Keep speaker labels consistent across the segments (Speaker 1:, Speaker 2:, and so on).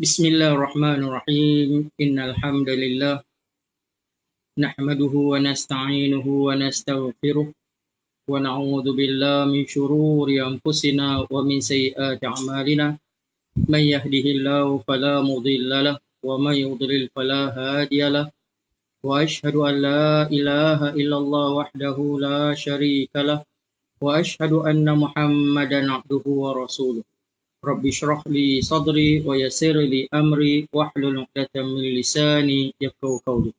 Speaker 1: Bismillahirrahmanirrahim. Innal hamdalillah nahmaduhu wa nasta'inuhu wa nastaghfiruh wa na'udzu billahi min shururi anfusina wa min sayyiati a'malina. May yahdihillahu fala mudilla lahu wa may yudlil fala hadiya lahu. Wa asyhadu an la ilaha illallah wahdahu la syarika lahu wa asyhadu anna Muhammadan abduhu wa rasuluh. Rabbi shrah li sadri wa yassir li amri wahlul 'uqdatam min lisani yafqahu qawli.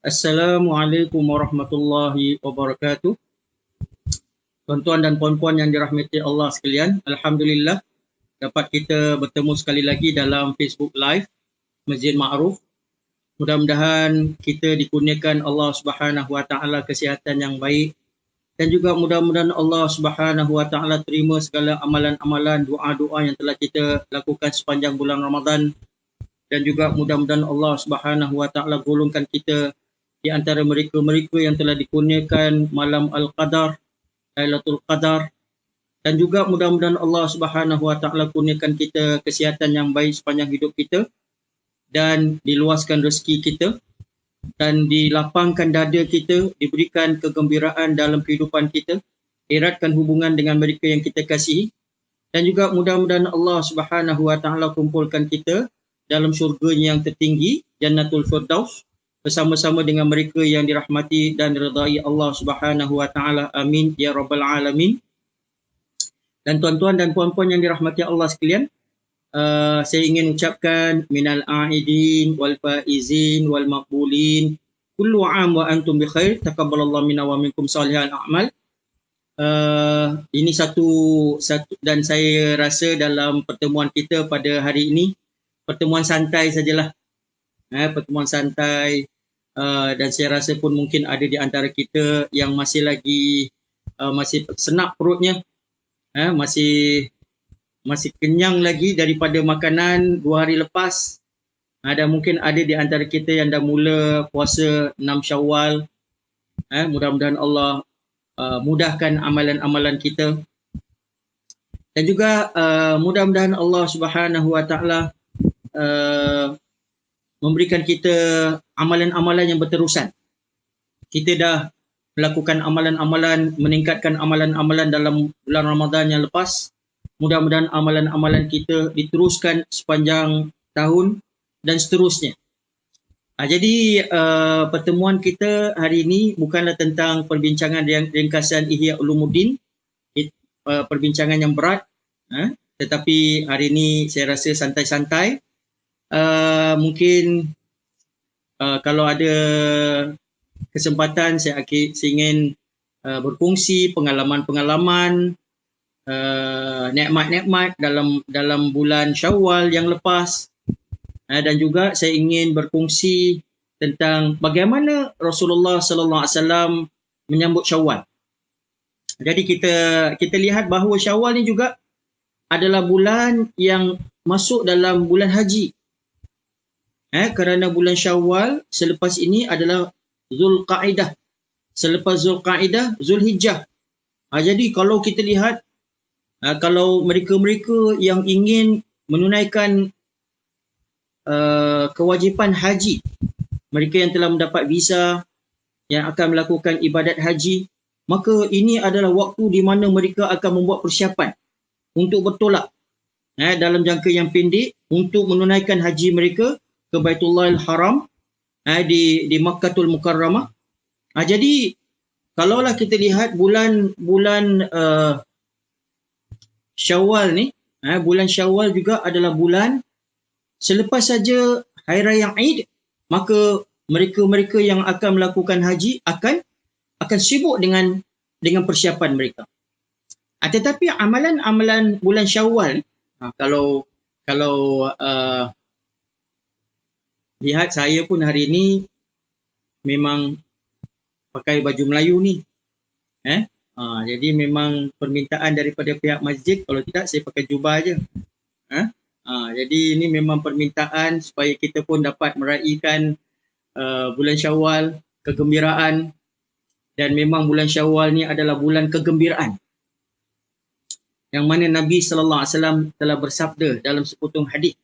Speaker 1: Assalamualaikum warahmatullahi wabarakatuh. Tuan-tuan dan puan-puan yang dirahmati Allah sekalian, alhamdulillah dapat kita bertemu sekali lagi dalam Facebook Live Masjid Ma'ruf. Mudah-mudahan kita dikurniakan Allah Subhanahu wa taala kesihatan yang baik dan juga mudah-mudahan Allah Subhanahu wa taala terima segala amalan-amalan, doa-doa yang telah kita lakukan sepanjang bulan Ramadan, dan juga mudah-mudahan Allah Subhanahu wa taala golongkan kita di antara mereka-mereka yang telah dikurniakan malam Al-Qadar, Lailatul Qadar, dan juga mudah-mudahan Allah Subhanahu wa taala kurniakan kita kesihatan yang baik sepanjang hidup kita dan diluaskan rezeki kita dan dilapangkan dada kita, diberikan kegembiraan dalam kehidupan kita, eratkan hubungan dengan mereka yang kita kasihi, dan juga mudah-mudahan Allah Subhanahu wa taala kumpulkan kita dalam syurga-Nya yang tertinggi, Jannatul Firdaus, bersama-sama dengan mereka yang dirahmati dan diridai Allah Subhanahu wa taala. Amin ya rabbal alamin. Dan tuan-tuan dan puan-puan yang dirahmati Allah sekalian, saya ingin ucapkan minal a'idin wal faizin wal maqbulin kullu 'am wa antum bi khair, taqabbalallahu minna wa minkum salihal a'mal. Ini satu dan saya rasa dalam pertemuan kita pada hari ini pertemuan santai sajalah. Pertemuan santai, dan saya rasa pun mungkin ada di antara kita yang masih lagi masih senap perutnya, masih kenyang lagi daripada makanan 2 hari lepas. Dan mungkin ada di antara kita yang dah mula puasa 6 Syawal. Mudah-mudahan Allah mudahkan amalan-amalan kita, dan juga mudah-mudahan Allah Subhanahu wa taala memberikan kita amalan-amalan yang berterusan. Kita dah melakukan amalan-amalan, meningkatkan amalan-amalan dalam bulan Ramadan yang lepas. Mudah-mudahan amalan-amalan kita diteruskan sepanjang tahun dan seterusnya. Jadi pertemuan kita hari ini bukanlah tentang perbincangan ringkasan Ihya Ulumuddin, perbincangan yang berat, tetapi hari ini saya rasa santai-santai. Mungkin kalau ada kesempatan saya ingin berkongsi pengalaman-pengalaman, nikmat-nikmat dalam bulan Syawal yang lepas, dan juga saya ingin berkongsi tentang bagaimana Rasulullah sallallahu alaihi wasallam menyambut Syawal. Jadi kita lihat bahawa Syawal ni juga adalah bulan yang masuk dalam bulan haji. Kerana bulan Syawal selepas ini adalah Zulqa'dah. Selepas Zulqa'dah, Zulhijjah. Jadi kalau kita lihat, kalau mereka-mereka yang ingin menunaikan kewajipan haji, mereka yang telah mendapat visa, yang akan melakukan ibadat haji, maka ini adalah waktu di mana mereka akan membuat persiapan untuk bertolak dalam jangka yang pendek untuk menunaikan haji mereka ke Baitullahil Haram di Makkatul Mukarramah. Jadi kalaulah kita lihat bulan Syawal ni, bulan Syawal juga adalah bulan selepas saja Hari Raya Aid, maka mereka-mereka yang akan melakukan haji akan sibuk dengan persiapan mereka. Tetapi amalan-amalan bulan Syawal, kalau lihat saya pun hari ini memang pakai baju Melayu ni. Jadi memang permintaan daripada pihak masjid, kalau tidak saya pakai jubah aja. Jadi ini memang permintaan supaya kita pun dapat meraihkan bulan Syawal, kegembiraan, dan memang bulan Syawal ni adalah bulan kegembiraan. Yang mana Nabi sallallahu alaihi wasallam telah bersabda dalam sepotong hadis,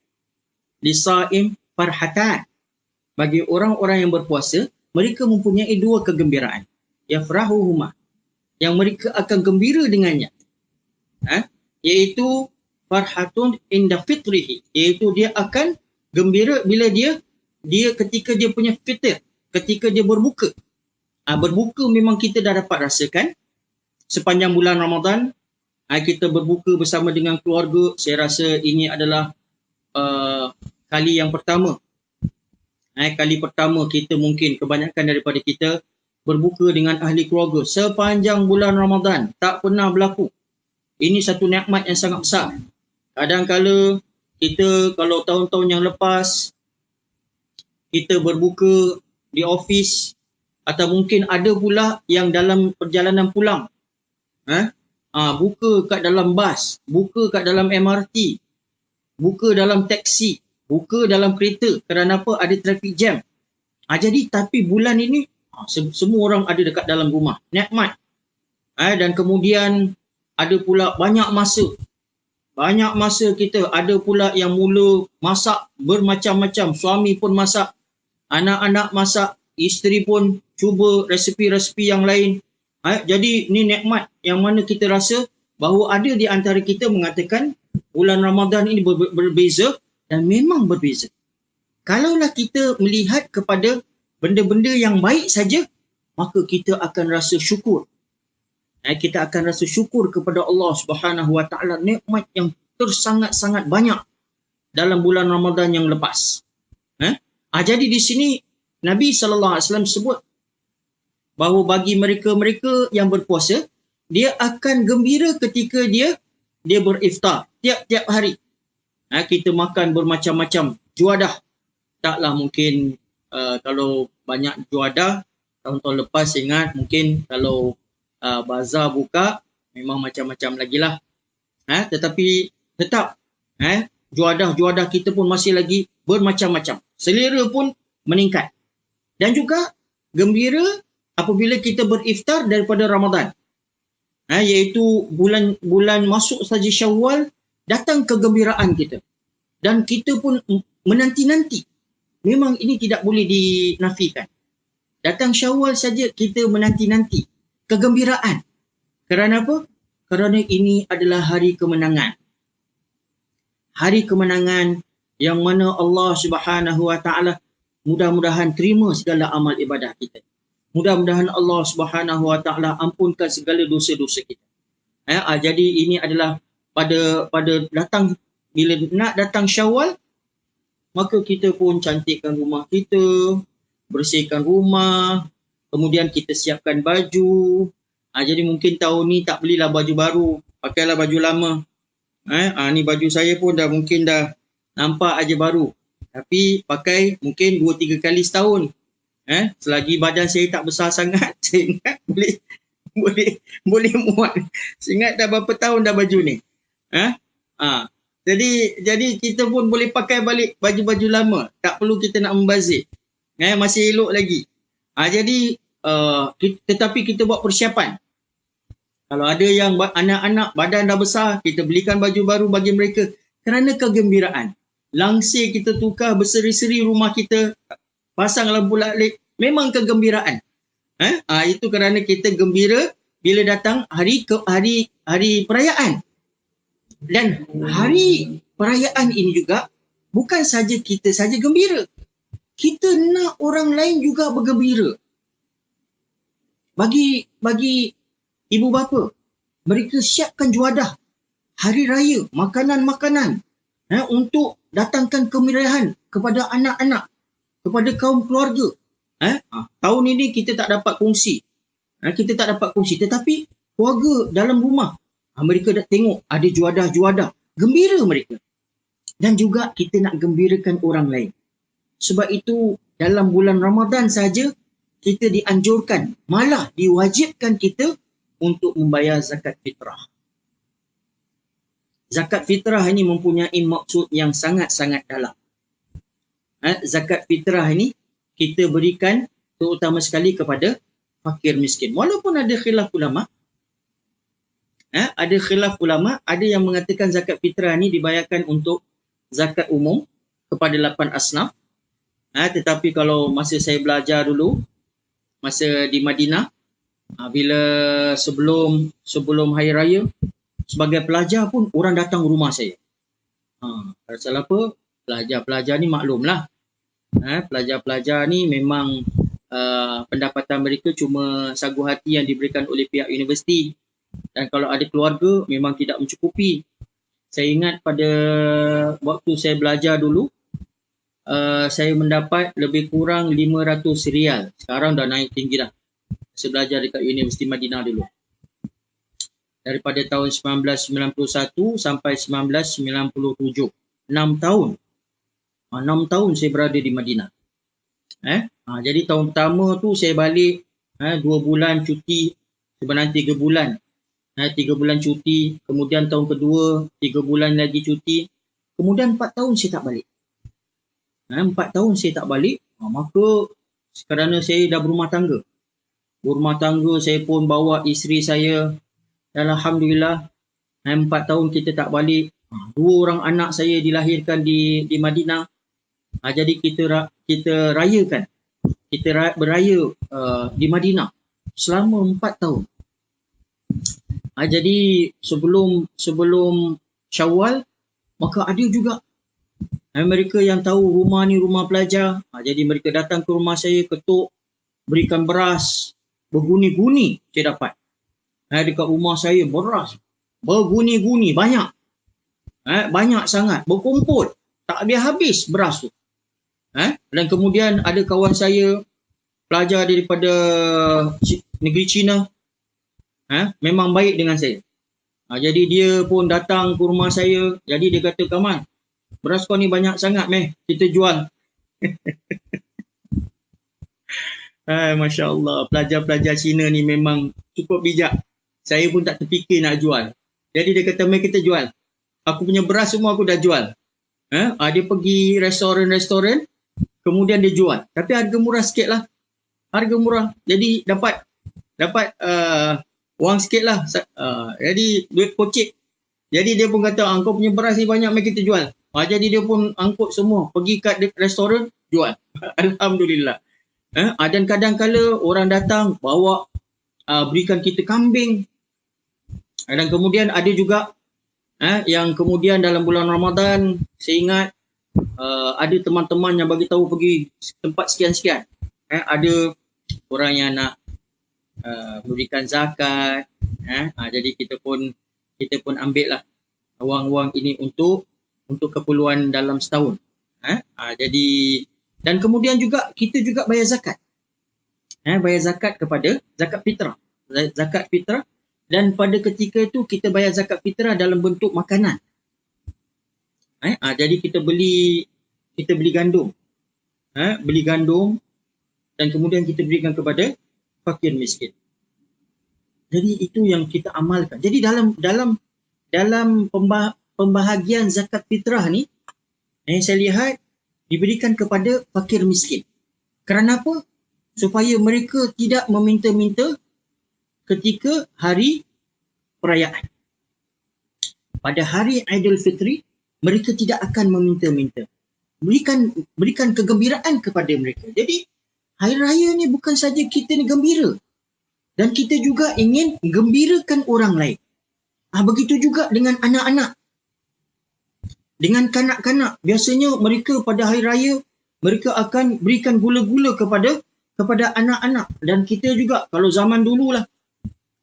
Speaker 1: lisaim farhatan. Bagi orang-orang yang berpuasa, mereka mempunyai dua kegembiraan. Yafrahuhuma, yang mereka akan gembira dengannya. Iaitu farhatun inda fitrihi, iaitu dia akan gembira bila dia ketika dia punya fitr, ketika dia berbuka. Berbuka memang kita dah dapat rasakan sepanjang bulan Ramadan. Kita berbuka bersama dengan keluarga. Saya rasa ini adalah kali yang pertama. Kali pertama kita mungkin kebanyakan daripada kita berbuka dengan ahli keluarga sepanjang bulan Ramadan. Tak pernah berlaku. Ini satu nikmat yang sangat besar. Kadang-kala kita kalau tahun-tahun yang lepas, kita berbuka di ofis, atau mungkin ada pula yang dalam perjalanan pulang. Buka kat dalam bas, buka kat dalam MRT, buka dalam taksi, buka dalam kereta. Kerana apa? Ada traffic jam. Jadi tapi bulan ini semua orang ada dekat dalam rumah. Nikmat. Dan kemudian ada pula banyak masa. Banyak masa kita. Ada pula yang mula masak bermacam-macam. Suami pun masak, anak-anak masak, isteri pun cuba resipi-resipi yang lain. Jadi ni nikmat yang mana kita rasa bahawa ada di antara kita mengatakan bulan Ramadan ini berbeza, dan memang berbeza. Kalaulah kita melihat kepada benda-benda yang baik saja, maka kita akan rasa syukur. Kita akan rasa syukur kepada Allah Subhanahu Wa Taala, nikmat yang tersangat-sangat banyak dalam bulan Ramadan yang lepas. Jadi di sini Nabi SAW sebut bahawa bagi mereka-mereka yang berpuasa, dia akan gembira ketika dia beriftar tiap-tiap hari. Kita makan bermacam-macam juadah. Taklah mungkin kalau banyak juadah, tahun-tahun lepas ingat mungkin kalau bazar buka, memang macam-macam lagi lah. Tetapi tetap juadah-juadah kita pun masih lagi bermacam-macam. Selera pun meningkat. Dan juga gembira apabila kita beriftar daripada Ramadan. Iaitu bulan masuk saja Syawal, datang kegembiraan kita. Dan kita pun menanti-nanti. Memang ini tidak boleh dinafikan. Datang Syawal saja kita menanti-nanti kegembiraan. Kerana apa? Kerana ini adalah hari kemenangan. Hari kemenangan yang mana Allah Subhanahu Wa Taala mudah-mudahan terima segala amal ibadah kita. Mudah-mudahan Allah Subhanahu Wa Taala ampunkan segala dosa-dosa kita. Jadi ini adalah pada datang, bila nak datang Syawal, maka kita pun cantikkan rumah kita, bersihkan rumah, kemudian kita siapkan baju. Jadi mungkin tahun ni tak belilah baju baru, pakailah baju lama. Ni baju saya pun mungkin dah nampak aja baru. Tapi pakai mungkin 2-3 kali setahun. Selagi badan saya tak besar sangat, saya ingat boleh muat. Saya ingat dah berapa tahun dah baju ni. Jadi kita pun boleh pakai balik baju-baju lama. Tak perlu kita nak membazir. Masih elok lagi. Jadi tetapi kita buat persiapan. Kalau ada yang anak-anak badan dah besar, kita belikan baju baru bagi mereka. Kerana kegembiraan. Langsir kita tukar, berseri-seri rumah kita, pasang lampu latlik, memang kegembiraan. Itu kerana kita gembira bila datang hari perayaan. Dan hari perayaan ini juga bukan saja kita saja gembira. Kita nak orang lain juga bergembira. Bagi ibu bapa, mereka siapkan juadah hari raya, makanan-makanan untuk datangkan kemeriahan kepada anak-anak, kepada kaum keluarga. Tahun ini kita tak dapat kongsi. Tetapi keluarga dalam rumah, mereka dah tengok ada juadah-juadah. Gembira mereka. Dan juga kita nak gembirakan orang lain. Sebab itu dalam bulan Ramadan saja kita dianjurkan, malah diwajibkan kita untuk membayar zakat fitrah. Zakat fitrah ini mempunyai maksud yang sangat-sangat dalam. Zakat fitrah ini kita berikan terutama sekali kepada fakir miskin. Walaupun ada khilaf ulama, ada yang mengatakan zakat fitrah ini dibayarkan untuk zakat umum. kepada 8 asnaf. Tetapi kalau masa saya belajar dulu, masa di Madinah, bila sebelum hari raya, sebagai pelajar pun orang datang rumah saya. Pasal apa? Pelajar-pelajar ni maklumlah. Pelajar-pelajar ni memang pendapatan mereka cuma sagu hati yang diberikan oleh pihak universiti. Dan kalau ada keluarga, memang tidak mencukupi. Saya ingat pada waktu saya belajar dulu, saya mendapat lebih kurang 500 rial. Sekarang dah naik tinggi dah. Saya belajar dekat Universiti Madinah dulu. Daripada tahun 1991 sampai 1997. 6 tahun. 6 tahun saya berada di Madinah. Jadi tahun pertama tu saya balik 2 bulan cuti, sebenarnya 3 bulan. 3 bulan cuti, kemudian tahun kedua 3 bulan lagi cuti. Kemudian 4 tahun saya tak balik. 4 tahun saya tak balik, maka kerana saya dah berumah tangga. Berumah tangga, saya pun bawa isteri saya. Dan Alhamdulillah, 4 tahun kita tak balik. 2 orang anak saya dilahirkan di Madinah. Jadi kita rayakan. Kita beraya di Madinah selama 4 tahun. Jadi sebelum Syawal, maka ada juga mereka yang tahu rumah ni rumah pelajar. Jadi mereka datang ke rumah saya, ketuk, berikan beras, berguni-guni saya dapat. Dekat rumah saya beras, berguni-guni, banyak. Banyak sangat, berkumpul, tak habis beras tu. Dan kemudian ada kawan saya, pelajar daripada negeri China, memang baik dengan saya. Jadi dia pun datang ke rumah saya. Jadi dia kata, Kamal, beras kau ni banyak sangat kita jual. Masya Allah, pelajar-pelajar Cina ni memang cukup bijak. Saya pun tak terfikir nak jual. Jadi dia kata, kita jual. Aku punya beras semua aku dah jual. Dia pergi restoran-restoran, kemudian dia jual. Tapi harga murah sikit lah. Harga murah. Jadi dapat wang sikit lah. Jadi duit kocik. Jadi dia pun kata, kau punya beras ni banyak, kita jual. Jadi dia pun angkut semua, pergi kat restoran, jual. Alhamdulillah. Dan kadang-kala orang datang, bawa, berikan kita kambing. Dan kemudian ada juga yang kemudian dalam bulan Ramadan, saya ingat ada teman-teman yang bagi tahu pergi tempat sekian-sekian. Ada orang yang nak memberikan zakat. Jadi kita pun ambil lah wang-wang ini untuk keperluan dalam setahun. Jadi dan kemudian juga kita juga bayar zakat. Bayar zakat kepada zakat fitrah. Zakat fitrah, dan pada ketika itu kita bayar zakat fitrah dalam bentuk makanan. Jadi kita beli gandum. Beli gandum dan kemudian kita berikan kepada fakir miskin. Jadi itu yang kita amalkan. Jadi dalam pembahagian zakat fitrah ni, yang saya lihat diberikan kepada fakir miskin. Kerana apa? Supaya mereka tidak meminta-minta ketika hari perayaan. Pada hari Aidilfitri, mereka tidak akan meminta-minta. Berikan kegembiraan kepada mereka. Jadi, hari raya ni bukan saja kita ni gembira. Dan kita juga ingin gembirakan orang lain. Begitu juga dengan anak-anak. Dengan kanak-kanak, biasanya mereka pada hari raya, mereka akan berikan gula-gula kepada anak-anak. Dan kita juga, kalau zaman dulu lah,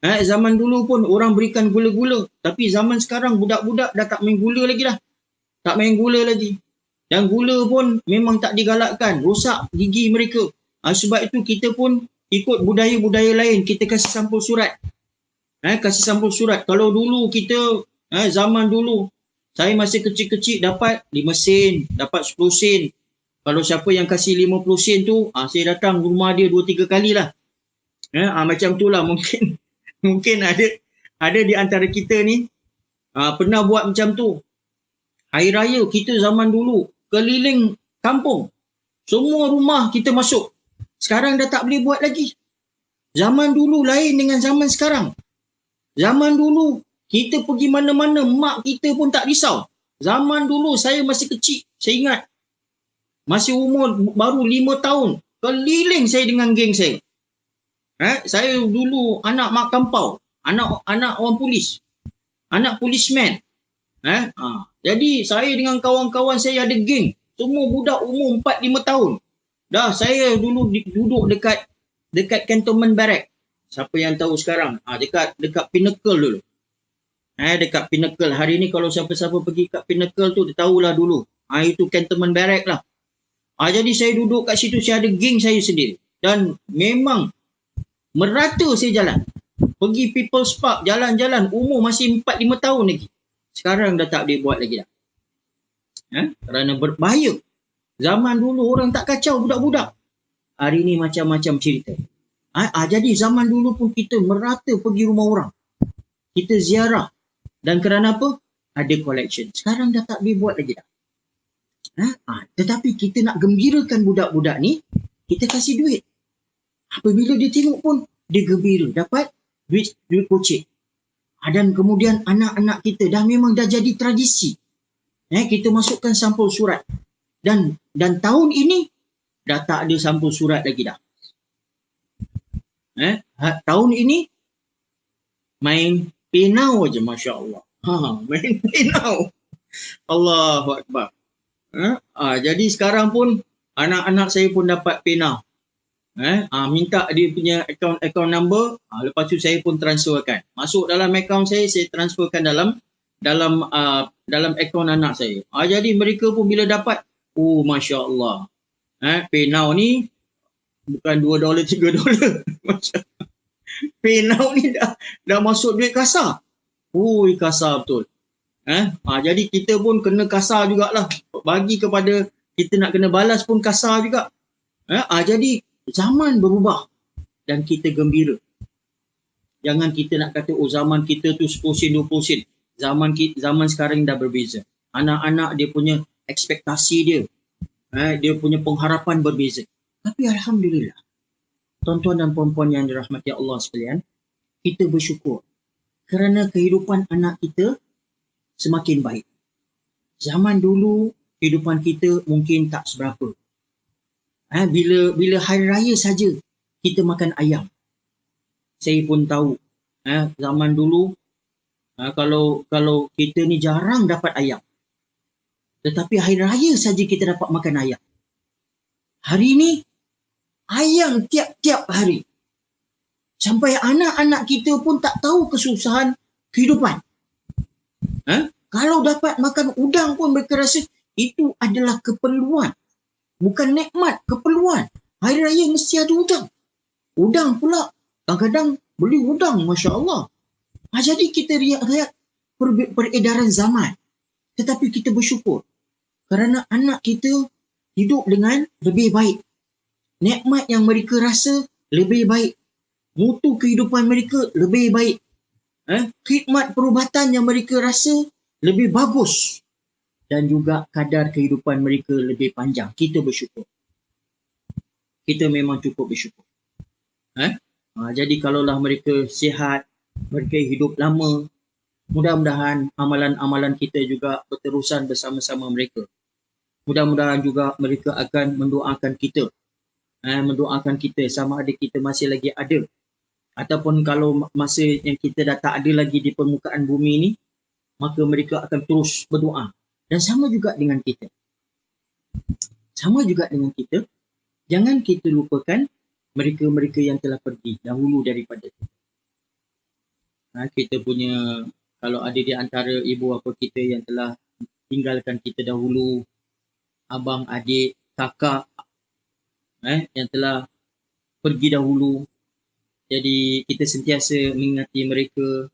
Speaker 1: zaman dulu pun orang berikan gula-gula. Tapi zaman sekarang budak-budak dah tak main gula lagi dah. Tak main gula lagi. Dan gula pun memang tak digalakkan. Rosak gigi mereka. Sebab itu kita pun ikut budaya-budaya lain. Kita kasih sampul surat. Kasih sampul surat. Kalau dulu kita, zaman dulu, saya masih kecil-kecil dapat 5 sen, dapat 10 sen. Kalau siapa yang kasih 50 sen tu, saya datang rumah dia 2-3 kali lah. Macam tu lah mungkin ada di antara kita ni pernah buat macam tu. Hari raya kita zaman dulu keliling kampung. Semua rumah kita masuk. Sekarang dah tak boleh buat lagi. Zaman dulu lain dengan zaman sekarang. Zaman dulu kita pergi mana-mana, mak kita pun tak risau. Zaman dulu saya masih kecil, saya ingat Masih umur baru 5 tahun. Keliling saya dengan geng saya. Saya dulu anak mak kampau. Anak orang polis. Anak polisman. Jadi saya dengan kawan-kawan saya ada geng. Semua budak umur 4-5 tahun. Dah saya dulu duduk dekat Cantonment Barrack. Siapa yang tahu sekarang? Dekat Pinnacle dulu. Dekat Pinnacle. Hari ni kalau siapa-siapa pergi kat Pinnacle tu, dia tahulah dulu. Itu Cantonment Barrack lah. Jadi saya duduk kat situ, saya ada geng saya sendiri. Dan memang merata saya jalan. Pergi People's Park, jalan-jalan. Umur masih 4-5 tahun lagi. Sekarang dah tak boleh buat lagi dah. Kerana berbahaya. Zaman dulu orang tak kacau budak-budak. Hari ni macam-macam cerita. Jadi zaman dulu pun kita merata pergi rumah orang. Kita ziarah. Dan kerana apa? Ada collection. Sekarang dah tak boleh buat lagi dah. Tetapi kita nak gembirakan budak-budak ni, kita kasih duit. Apabila dia tengok pun, dia gembira. Dapat duit kocek. Dan kemudian anak-anak kita memang dah jadi tradisi. Kita masukkan sampul surat. Dan tahun ini, dah tak ada sampul surat lagi dah. Tahun ini, main penau je, Masya Allah. Main penau. Allahu Akbar. Jadi sekarang pun, anak-anak saya pun dapat penau. Minta dia punya account number, lepas tu saya pun transferkan. Masuk dalam account saya transferkan dalam account anak saya. Jadi mereka pun bila dapat, Masya Allah. Penau ni bukan $2, $3. Penau ni dah masuk duit kasar. Kasar betul. Jadi kita pun kena kasar jugalah. Bagi kepada kita nak kena balas pun kasar juga. Jadi zaman berubah dan kita gembira. Jangan kita nak kata zaman kita tu 10 sen 20 sen. Zaman sekarang dah berbeza. Anak-anak dia punya ekspektasi dia. Dia punya pengharapan berbeza. Tapi alhamdulillah. Tuan-tuan dan puan-puan yang dirahmati Allah sekalian, kita bersyukur kerana kehidupan anak kita semakin baik. Zaman dulu kehidupan kita mungkin tak seberapa. Bila hari raya saja kita makan ayam. Saya pun tahu zaman dulu kalau kita ni jarang dapat ayam. Tetapi hari raya saja kita dapat makan ayam. Hari ni ayam tiap-tiap hari. Sampai anak-anak kita pun tak tahu kesusahan kehidupan. Kalau dapat makan udang pun mereka rasa itu adalah keperluan. Bukan nikmat, keperluan. Hari raya mesti ada udang. Udang pula, kadang-kadang beli udang, Masya Allah. Jadi kita lihat peredaran zaman. Tetapi kita bersyukur. Kerana anak kita hidup dengan lebih baik. Nikmat yang mereka rasa lebih baik. Mutu kehidupan mereka lebih baik. Khidmat perubatan yang mereka rasa lebih bagus. Dan juga kadar kehidupan mereka lebih panjang. Kita bersyukur. Kita memang cukup bersyukur. Jadi kalaulah mereka sihat, mereka hidup lama, mudah-mudahan amalan-amalan kita juga berterusan bersama-sama mereka. Mudah-mudahan juga mereka akan mendoakan kita. Mendoakan kita sama ada kita masih lagi ada. Ataupun kalau masa yang kita dah tak ada lagi di permukaan bumi ini, maka mereka akan terus berdoa. Dan sama juga dengan kita. Sama juga dengan kita. Jangan kita lupakan mereka-mereka yang telah pergi dahulu daripada kita. Kita punya, kalau ada di antara ibu bapa kita yang telah tinggalkan kita dahulu, abang, adik, kakak, yang telah pergi dahulu. Jadi kita sentiasa mengingati mereka.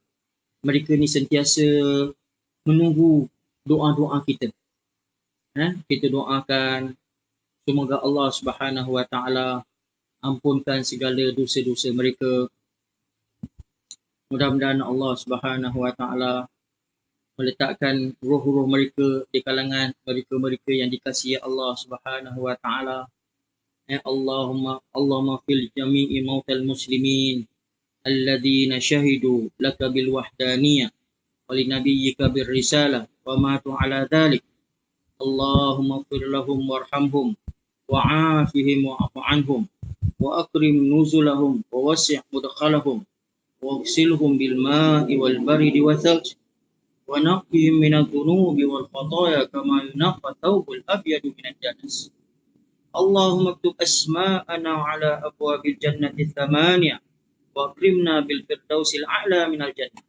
Speaker 1: Mereka ni sentiasa menunggu doa-doa kita. Kita doakan semoga Allah Subhanahu Wa Taala ampunkan segala dosa-dosa mereka. Mudah-mudahan Allah Subhanahu Wa Taala meletakkan roh-roh mereka di kalangan mereka-mereka yang dikasihi Allah Subhanahu Wa Taala. Allahumma fil jami'i mautal muslimin alladhina syahidu laka bil wahdaniyah wa li nabiyyika bir risalah wa matu ala dhalik. Allahumma ighfir lahum warhamhum wa'afihim wa'fu anhum wa akrim nuzulahum wa wasi' mudkhalahum واغسلهم بالماء والبرد والثلج ونقهم من الذنوب والخطايا كما ينقى الثوب الأبيض من الدنس اللهم اكتب أسماءنا على أبواب الجنة الثمانية واكرمنا بالفردوس الأعلى من الجنة.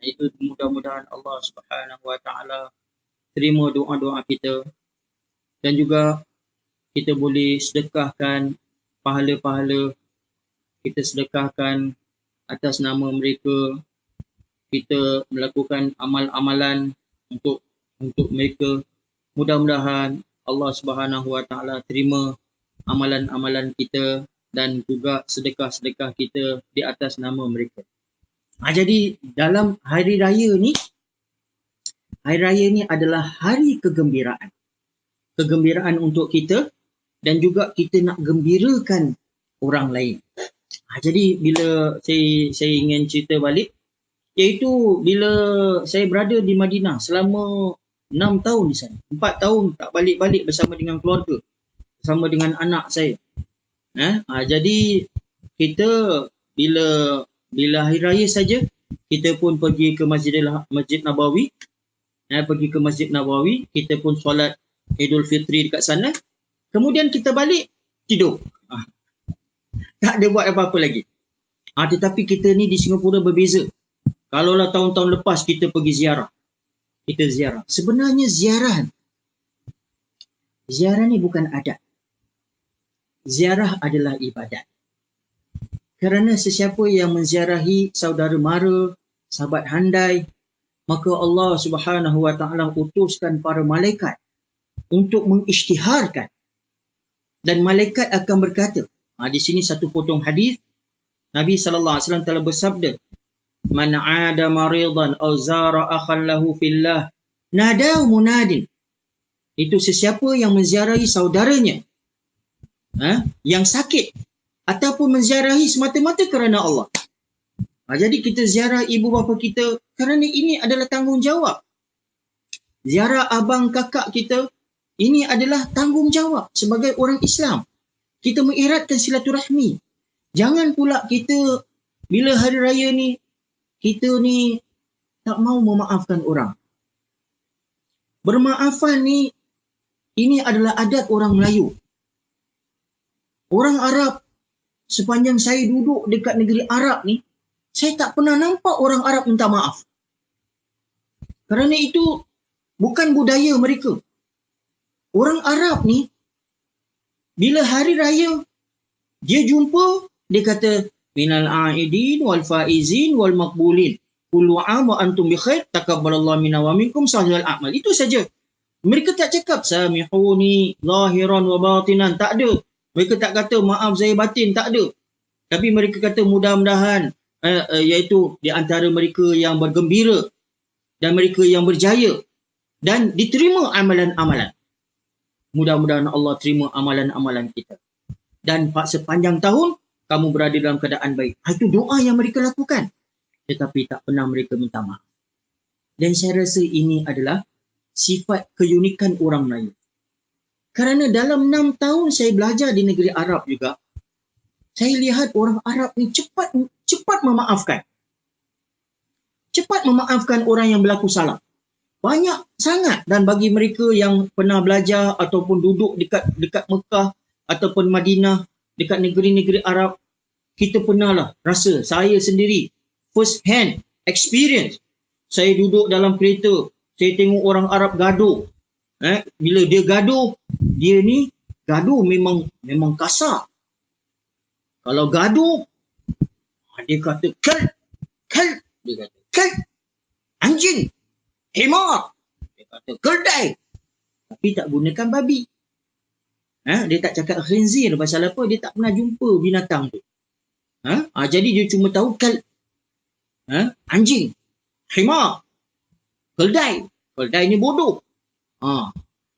Speaker 1: Itu mudah-mudahan Allah Subhanahu wa taala terima doa-doa kita, dan juga kita boleh sedekahkan pahala-pahala, kita sedekahkan atas nama mereka, kita melakukan amal-amalan untuk mereka. Mudah-mudahan Allah Subhanahu wa taala terima amalan-amalan kita dan juga sedekah-sedekah kita di atas nama mereka. Jadi dalam hari raya ni adalah hari kegembiraan. Kegembiraan untuk kita, dan juga kita nak gembirakan orang lain. Jadi bila saya ingin cerita balik, iaitu bila saya berada di Madinah selama 6 tahun di sana. 4 tahun tak balik-balik bersama dengan keluarga, bersama dengan anak saya. Jadi kita bila hari raya saja, kita pun pergi ke Masjid Nabawi. Pergi ke Masjid Nabawi, kita pun solat Idul Fitri dekat sana. Kemudian kita balik, tidur. Tak ada buat apa-apa lagi. Tetapi kita ni di Singapura berbeza. Kalaulah tahun-tahun lepas kita pergi ziarah, kita ziarah. Sebenarnya ziarah ni bukan adat. Ziarah adalah ibadat. Kerana sesiapa yang menziarahi saudara mara, sahabat handai, maka Allah Subhanahu wa taala utuskan para malaikat untuk mengisytiharkan. Dan malaikat akan berkata, di sini satu potong hadis, Nabi sallallahu alaihi wasallam telah bersabda, "Man 'ada maridan aw zara akhan lahu fillah, nadahu munadin." Itu sesiapa yang menziarahi saudaranya yang sakit, ataupun menziarahi semata-mata kerana Allah. Jadi kita ziarah ibu bapa kita kerana ini adalah tanggungjawab. Ziarah abang kakak kita, ini adalah tanggungjawab sebagai orang Islam. Kita mengeratkan silaturahmi. Jangan pula kita bila hari raya ni, kita ni tak mau memaafkan orang. Bermaafan ni, ini adalah adat orang Melayu. Orang Arab, sepanjang saya duduk dekat negeri Arab ni, saya tak pernah nampak orang Arab minta maaf. Kerana itu bukan budaya mereka. Orang Arab ni, bila hari raya, dia jumpa, dia kata, minal a'idin wal faizin wal maqbulin. Kullu 'am wa antum bi khair, taqabbalallahu minna wa minkum salihal a'mal. Itu saja. Mereka tak cakap samihuni zahiran wa batinan, tak ada. Mereka tak kata maaf zahir batin, tak ada. Tapi mereka kata mudah-mudahan iaitu di antara mereka yang bergembira dan mereka yang berjaya dan diterima amalan-amalan. Mudah-mudahan Allah terima amalan-amalan kita. Dan sepanjang tahun, kamu berada dalam keadaan baik. Itu doa yang mereka lakukan. Tetapi tak pernah mereka minta maaf. Dan saya rasa ini adalah sifat keunikan orang Melayu. Kerana dalam 6 tahun saya belajar di negeri Arab juga, saya lihat orang Arab ni cepat memaafkan. Cepat memaafkan orang yang berlaku salah. Banyak sangat. Dan bagi mereka yang pernah belajar ataupun duduk dekat Mekah ataupun Madinah, dekat negeri-negeri Arab, kita pernahlah rasa, saya sendiri, first hand experience. Saya duduk dalam kereta, saya tengok orang Arab gaduh. Bila dia gaduh, dia ni gaduh memang kasar. Kalau gaduh, dia kata kal, dia kata kal, anjing, himar, dia kata keldai. Tapi tak gunakan babi. Dia tak cakap khinzir. Pasal apa? Dia tak pernah jumpa binatang tu. Jadi dia cuma tahu kal, anjing, himar, keldai. Keldai ni bodoh.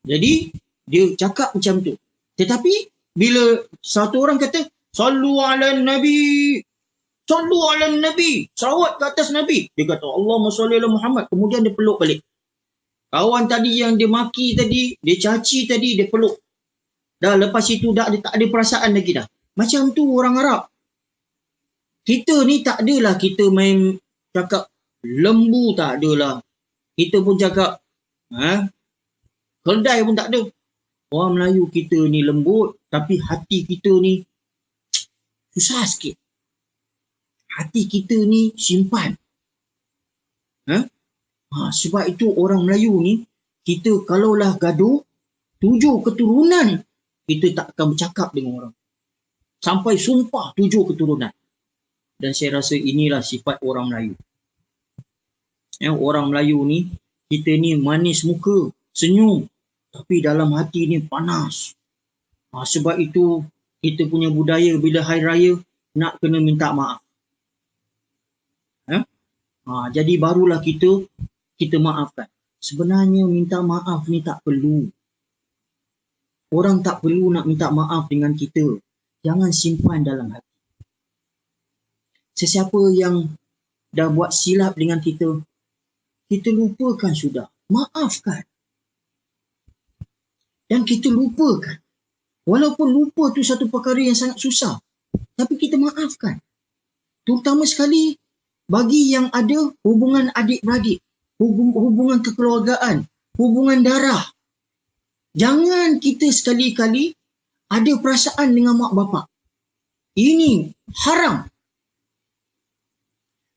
Speaker 1: Jadi dia cakap macam tu. Tetapi bila satu orang kata sallu ala nabi, sallu ala nabi, salawat ke atas nabi, dia kata Allahumma salli ala Muhammad, kemudian dia peluk balik. Kawan tadi yang dia maki tadi, dia caci tadi, dia peluk. Dah lepas itu dah tak ada perasaan lagi dah. Macam tu orang Arab. Kita ni tak adalah kita main cakap lembu, tak adalah. Kita pun cakap keldai pun tak ada. Orang Melayu kita ni lembut, tapi hati kita ni susah sikit. Hati kita ni simpan. Sebab itu orang Melayu ni, kita kalaulah gaduh, 7 keturunan, kita tak akan bercakap dengan orang. Sampai sumpah 7 keturunan. Dan saya rasa inilah sifat orang Melayu. Orang Melayu ni, kita ni manis muka, senyum, tapi dalam hati ni panas. Sebab itu, kita punya budaya bila hari raya, nak kena minta maaf. Jadi barulah kita maafkan. Sebenarnya minta maaf ni tak perlu. Orang tak perlu nak minta maaf dengan kita. Jangan simpan dalam hati. Sesiapa yang dah buat silap dengan kita lupakan sudah. Maafkan. Dan kita lupakan. Walaupun lupa tu satu perkara yang sangat susah. Tapi kita maafkan. Terutama sekali bagi yang ada hubungan adik-beradik. Hubungan kekeluargaan. Hubungan darah. Jangan kita sekali-kali ada perasaan dengan mak bapak. Ini haram.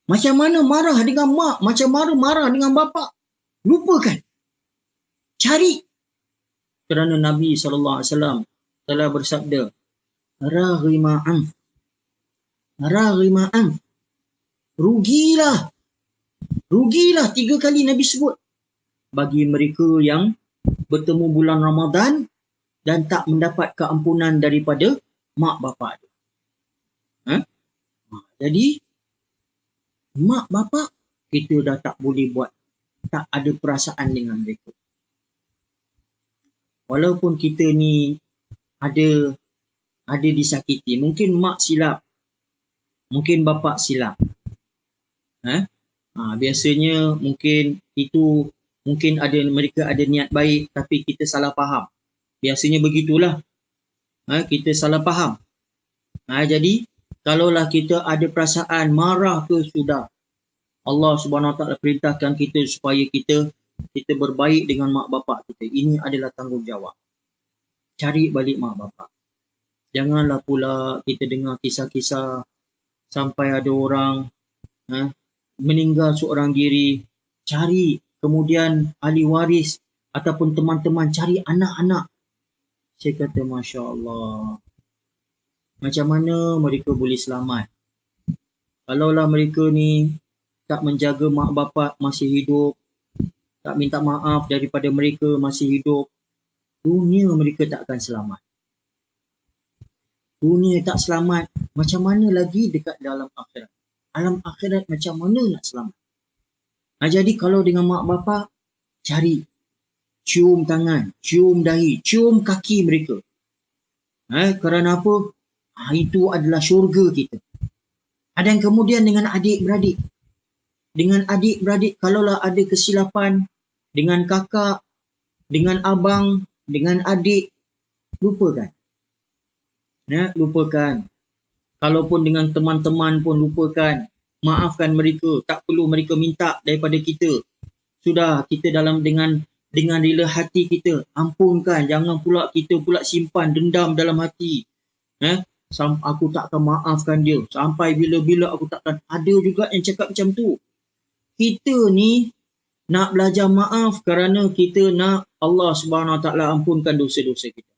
Speaker 1: Macam mana marah dengan mak, macam mana marah dengan bapak. Lupakan. Cari. Kerana Nabi SAW telah bersabda, Raghima'an. Rugilah. 3 kali Nabi sebut. Bagi mereka yang bertemu bulan Ramadan dan tak mendapat keampunan daripada mak bapak dia. Jadi, mak bapak kita dah tak boleh buat. Tak ada perasaan dengan mereka. Walaupun kita ni ada disakiti. Mungkin mak silap. Mungkin bapak silap. Biasanya mungkin mereka ada niat baik tapi kita salah faham. Biasanya begitulah. Kita salah faham. Jadi kalaulah kita ada perasaan marah ke sudah. Allah Subhanahu Wa Taala perintahkan kita supaya kita berbaik dengan mak bapak kita. Ini adalah tanggungjawab. Cari balik mak bapak. Janganlah pula kita dengar kisah-kisah sampai ada orang meninggal seorang diri, cari kemudian ahli waris ataupun teman-teman cari anak-anak. Saya kata Masya Allah. Macam mana mereka boleh selamat? Kalaulah mereka ni tak menjaga mak bapak masih hidup, tak minta maaf daripada mereka masih hidup, dunia mereka tak akan selamat. Dunia tak selamat, macam mana lagi dekat dalam akhirat? Alam akhirat macam mana nak selamat? Jadi kalau dengan mak bapak, cari. Cium tangan, cium dahi, cium kaki mereka. Kerana apa? Itu adalah syurga kita. Dan kemudian dengan adik-beradik. Dengan adik-beradik, kalaulah ada kesilapan, dengan kakak, dengan abang, dengan adik, lupakan. Lupakan. Kalaupun dengan teman-teman pun lupakan. Maafkan mereka. Tak perlu mereka minta daripada kita. Sudah kita dengan rela hati kita. Ampunkan. Jangan pula kita simpan dendam dalam hati. Aku tak akan maafkan dia. Sampai bila-bila aku takkan. Ada juga yang cakap macam tu. Kita ni nak belajar maaf kerana kita nak Allah Subhanahu Wa Taala ampunkan dosa-dosa kita.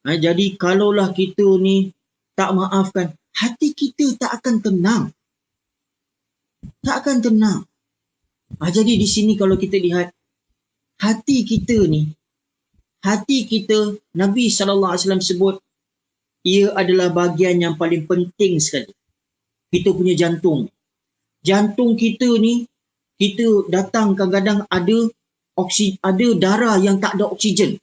Speaker 1: Jadi kalaulah kita ni tak maafkan, hati kita tak akan tenang. Tak akan tenang. Jadi di sini kalau kita lihat, hati kita, Nabi SAW sebut, ia adalah bahagian yang paling penting sekali. Kita punya jantung. Jantung kita ni, kita datang kadang-kadang ada darah yang tak ada oksigen.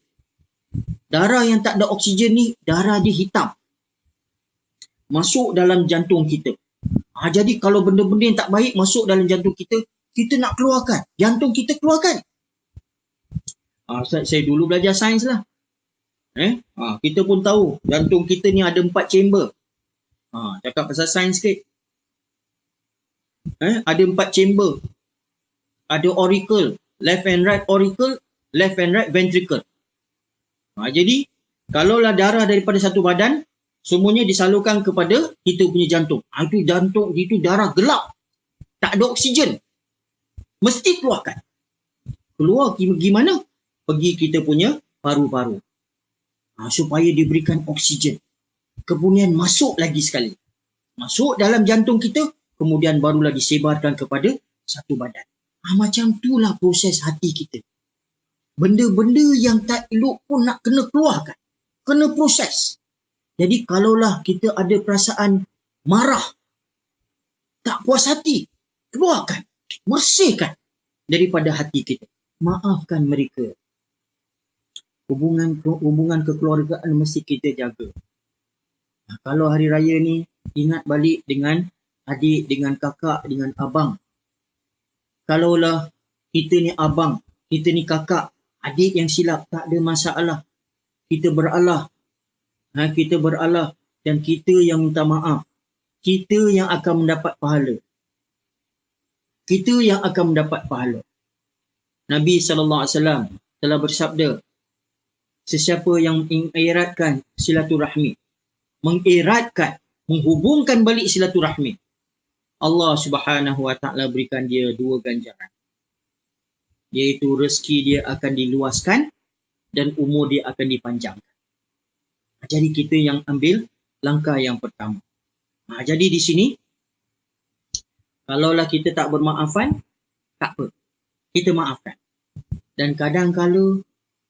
Speaker 1: Darah yang tak ada oksigen ni, darah dia hitam. Masuk dalam jantung kita. Jadi kalau benda-benda yang tak baik masuk dalam jantung kita, kita nak keluarkan. Jantung kita keluarkan. Saya dulu belajar sains lah. Kita pun tahu jantung kita ni ada 4 chamber. Cakap pasal sains sikit. Ada 4 chamber. Ada auricle, left and right auricle, left and right ventricle. Jadi, kalaulah darah daripada satu badan, semuanya disalurkan kepada kita punya jantung. Itu jantung, itu darah gelap. Tak ada oksigen. Mesti keluarkan. Keluar gimana? Pergi kita punya paru-paru. Supaya diberikan oksigen. Kemudian masuk lagi sekali. Masuk dalam jantung kita, kemudian barulah disebarkan kepada satu badan. Macam itulah proses hati kita. Benda-benda yang tak elok pun nak kena keluarkan. Kena proses. Jadi kalaulah kita ada perasaan marah, tak puas hati, keluarkan. Bersihkan daripada hati kita. Maafkan mereka. Hubungan kekeluargaan mesti kita jaga. Kalau hari raya ni, ingat balik dengan adik, dengan kakak, dengan abang. Kalaulah kita ni abang, kita ni kakak, adik yang silap, tak ada masalah. Kita beralah. Kita beralah dan kita yang minta maaf. Kita yang akan mendapat pahala. Kita yang akan mendapat pahala. Nabi SAW telah bersabda, sesiapa yang mengeratkan silaturahmi, menghubungkan balik silaturahmi, Allah Subhanahu Wa Taala berikan dia 2 ganjaran. Iaitu rezeki dia akan diluaskan dan umur dia akan dipanjangkan. Jadi kita yang ambil langkah yang pertama. Jadi di sini, kalaulah kita tak bermaafan, tak apa. Kita maafkan. Dan kadang-kala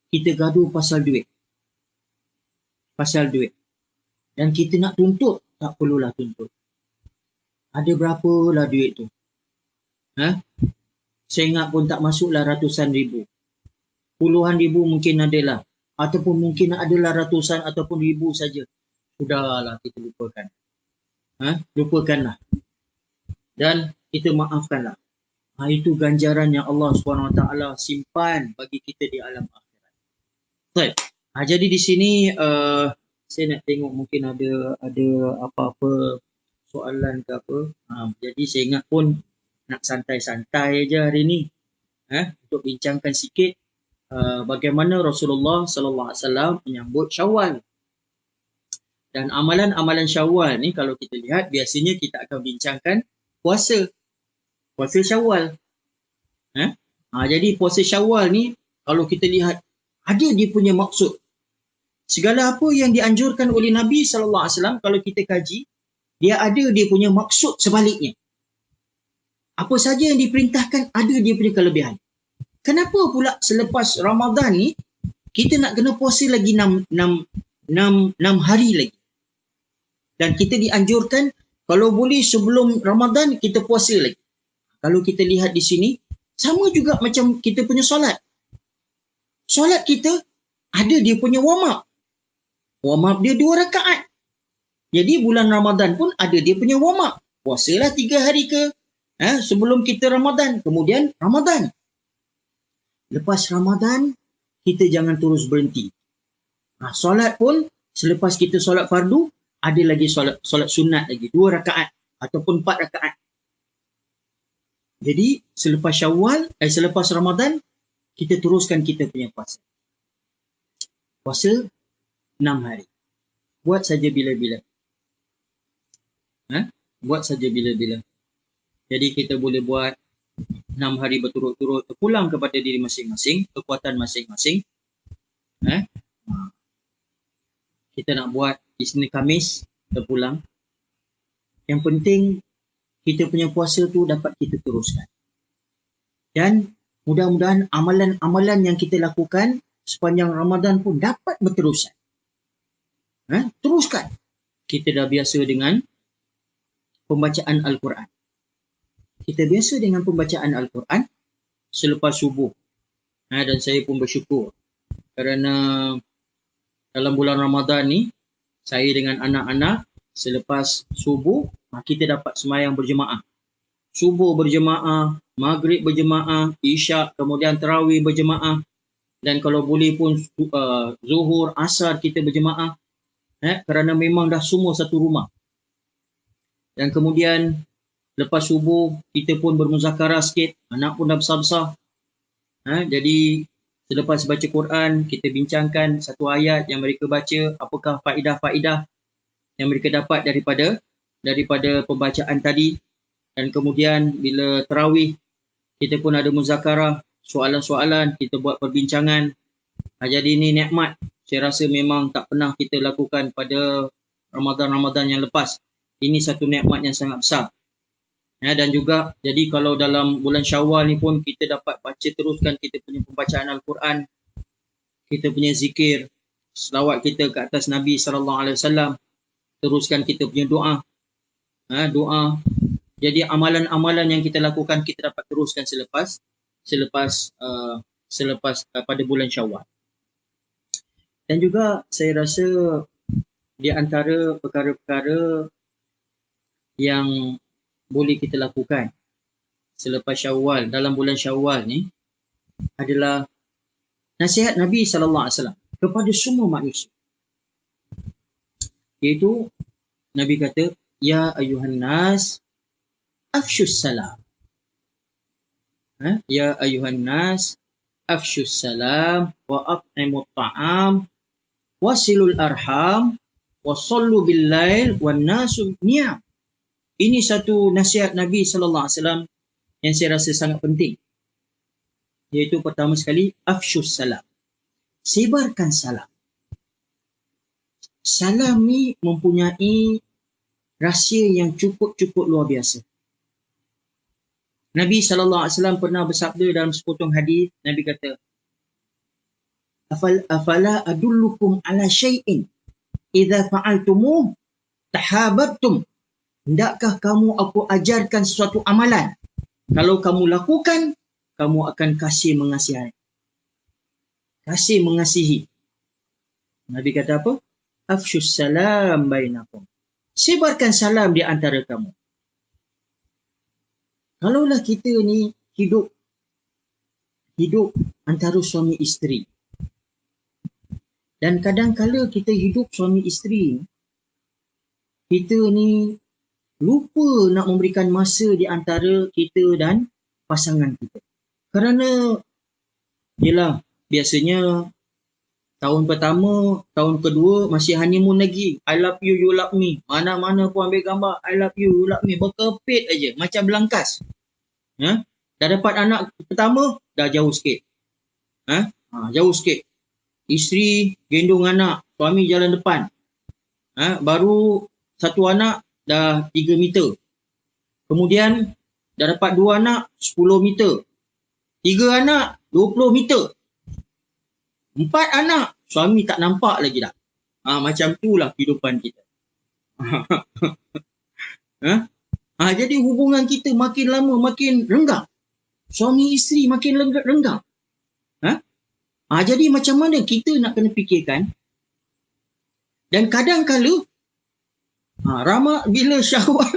Speaker 1: kita gaduh pasal duit. Pasal duit. Dan kita nak tuntut, tak perlulah tuntut. Ada berapalah duit tu? Saya ingat pun tak masuklah ratusan ribu. Puluhan ribu mungkin adalah. Ataupun mungkin adalah ratusan ataupun ribu saja. Sudahlah kita lupakan. Lupakanlah. Dan kita maafkanlah. Itu ganjaran yang Allah SWT simpan bagi kita di alam akhirat. Baik. Jadi di sini saya nak tengok mungkin ada apa-apa soalan ke apa. Jadi saya ingat pun nak santai-santai aja hari ni. Untuk bincangkan sikit bagaimana Rasulullah sallallahu alaihi wasallam menyambut Syawal. Dan amalan-amalan Syawal ni kalau kita lihat biasanya kita akan bincangkan puasa. Puasa Syawal. Jadi puasa Syawal ni kalau kita lihat ada dia punya maksud. Segala apa yang dianjurkan oleh Nabi sallallahu alaihi wasallam kalau kita kaji, dia ada dia punya maksud sebaliknya. Apa saja yang diperintahkan ada dia punya kelebihan. Kenapa pula selepas Ramadan ni kita nak kena puasa lagi 6 hari lagi? Dan kita dianjurkan kalau boleh sebelum Ramadan kita puasa lagi. Kalau kita lihat di sini sama juga macam kita punya solat. Solat kita ada dia punya warm up. Warm up dia 2 rakaat. Jadi bulan Ramadan pun ada dia punya warm up. Puasalah 3 hari ke sebelum kita Ramadan. Kemudian Ramadan. Lepas Ramadan, kita jangan terus berhenti. Solat pun, selepas kita solat fardu, ada lagi solat sunat lagi. 2 rakaat ataupun 4 rakaat. Jadi, selepas Syawal, selepas Ramadan, kita teruskan kita punya puasa. Puasa 6 hari. Buat saja bila-bila. Buat saja bila-bila. Jadi kita boleh buat 6 hari berturut-turut, terpulang kepada diri masing-masing, kekuatan masing-masing. Kita nak buat Isnin Khamis, terpulang. Yang penting kita punya puasa tu dapat kita teruskan. Dan mudah-mudahan amalan-amalan yang kita lakukan sepanjang Ramadan pun dapat berterusan. Teruskan. Kita dah biasa dengan pembacaan Al-Quran. Kita biasa dengan pembacaan Al-Quran selepas subuh. Dan saya pun bersyukur kerana dalam bulan Ramadan ni, saya dengan anak-anak selepas subuh, kita dapat sembahyang berjemaah. Subuh berjemaah, maghrib berjemaah, isyak, kemudian tarawih berjemaah, dan kalau boleh pun zuhur, asar kita berjemaah, kerana memang dah semua satu rumah. Dan kemudian lepas subuh kita pun bermuzakarah sikit, anak pun dah besar-besar. Jadi selepas baca Quran, kita bincangkan satu ayat yang mereka baca, apakah faedah-faedah yang mereka dapat daripada pembacaan tadi. Dan kemudian bila tarawih, kita pun ada muzakarah, soalan-soalan, kita buat perbincangan. Jadi ini nikmat, saya rasa memang tak pernah kita lakukan pada Ramadan-Ramadan yang lepas. Ini satu nikmat yang sangat besar. Dan juga, jadi kalau dalam bulan Syawal ni pun kita dapat baca teruskan kita punya pembacaan Al-Quran, kita punya zikir, selawat kita ke atas Nabi SAW, teruskan kita punya doa. Doa. Jadi amalan-amalan yang kita lakukan kita dapat teruskan selepas pada bulan Syawal. Dan juga saya rasa di antara perkara-perkara yang boleh kita lakukan selepas Syawal, dalam bulan Syawal ni, adalah nasihat Nabi SAW kepada semua manusia. Iaitu Nabi kata, ya ayuhan nas afshus salam. Ya ayuhan nas afshus salam wa at'imut ta'am wasilul arham wasallu bil lail wan nasu niyam. Ini satu nasihat Nabi SAW yang saya rasa sangat penting. Iaitu pertama sekali, afshus salam. Sebarkan salam. Salam ni mempunyai rahsia yang cukup luar biasa. Nabi SAW pernah bersabda dalam sepotong hadis, Nabi kata, afala adullukum ala syai'in idza fa'altumuh tahabbtum. Hendakkah kamu aku ajarkan sesuatu amalan? Kalau kamu lakukan, kamu akan kasih mengasihi. Kasih mengasihi. Nabi kata apa? Afshus salam bainakum. Sebarkan salam di antara kamu. Kalaulah kita ni hidup antara suami isteri. Dan kadang-kala kita hidup suami isteri, kita ni lupa nak memberikan masa di antara kita dan pasangan kita. Kerana yelah, biasanya tahun pertama, tahun kedua masih honeymoon lagi. I love you, you love me. Mana-mana pun ambil gambar, I love you, you love me. Berkepit aja, macam belangkas. Dah dapat anak pertama, dah jauh sikit. Jauh sikit. Isteri gendong anak, suami jalan depan. Baru satu anak, dah 3 meter. Kemudian, dah dapat 2 anak, 10 meter. 3 anak, 20 meter. 4 anak, suami tak nampak lagi dah. Macam itulah kehidupan kita. Jadi hubungan kita makin lama makin renggang. Suami isteri makin renggang. Jadi macam mana kita nak kena fikirkan? Dan kadang-kala bila Syawal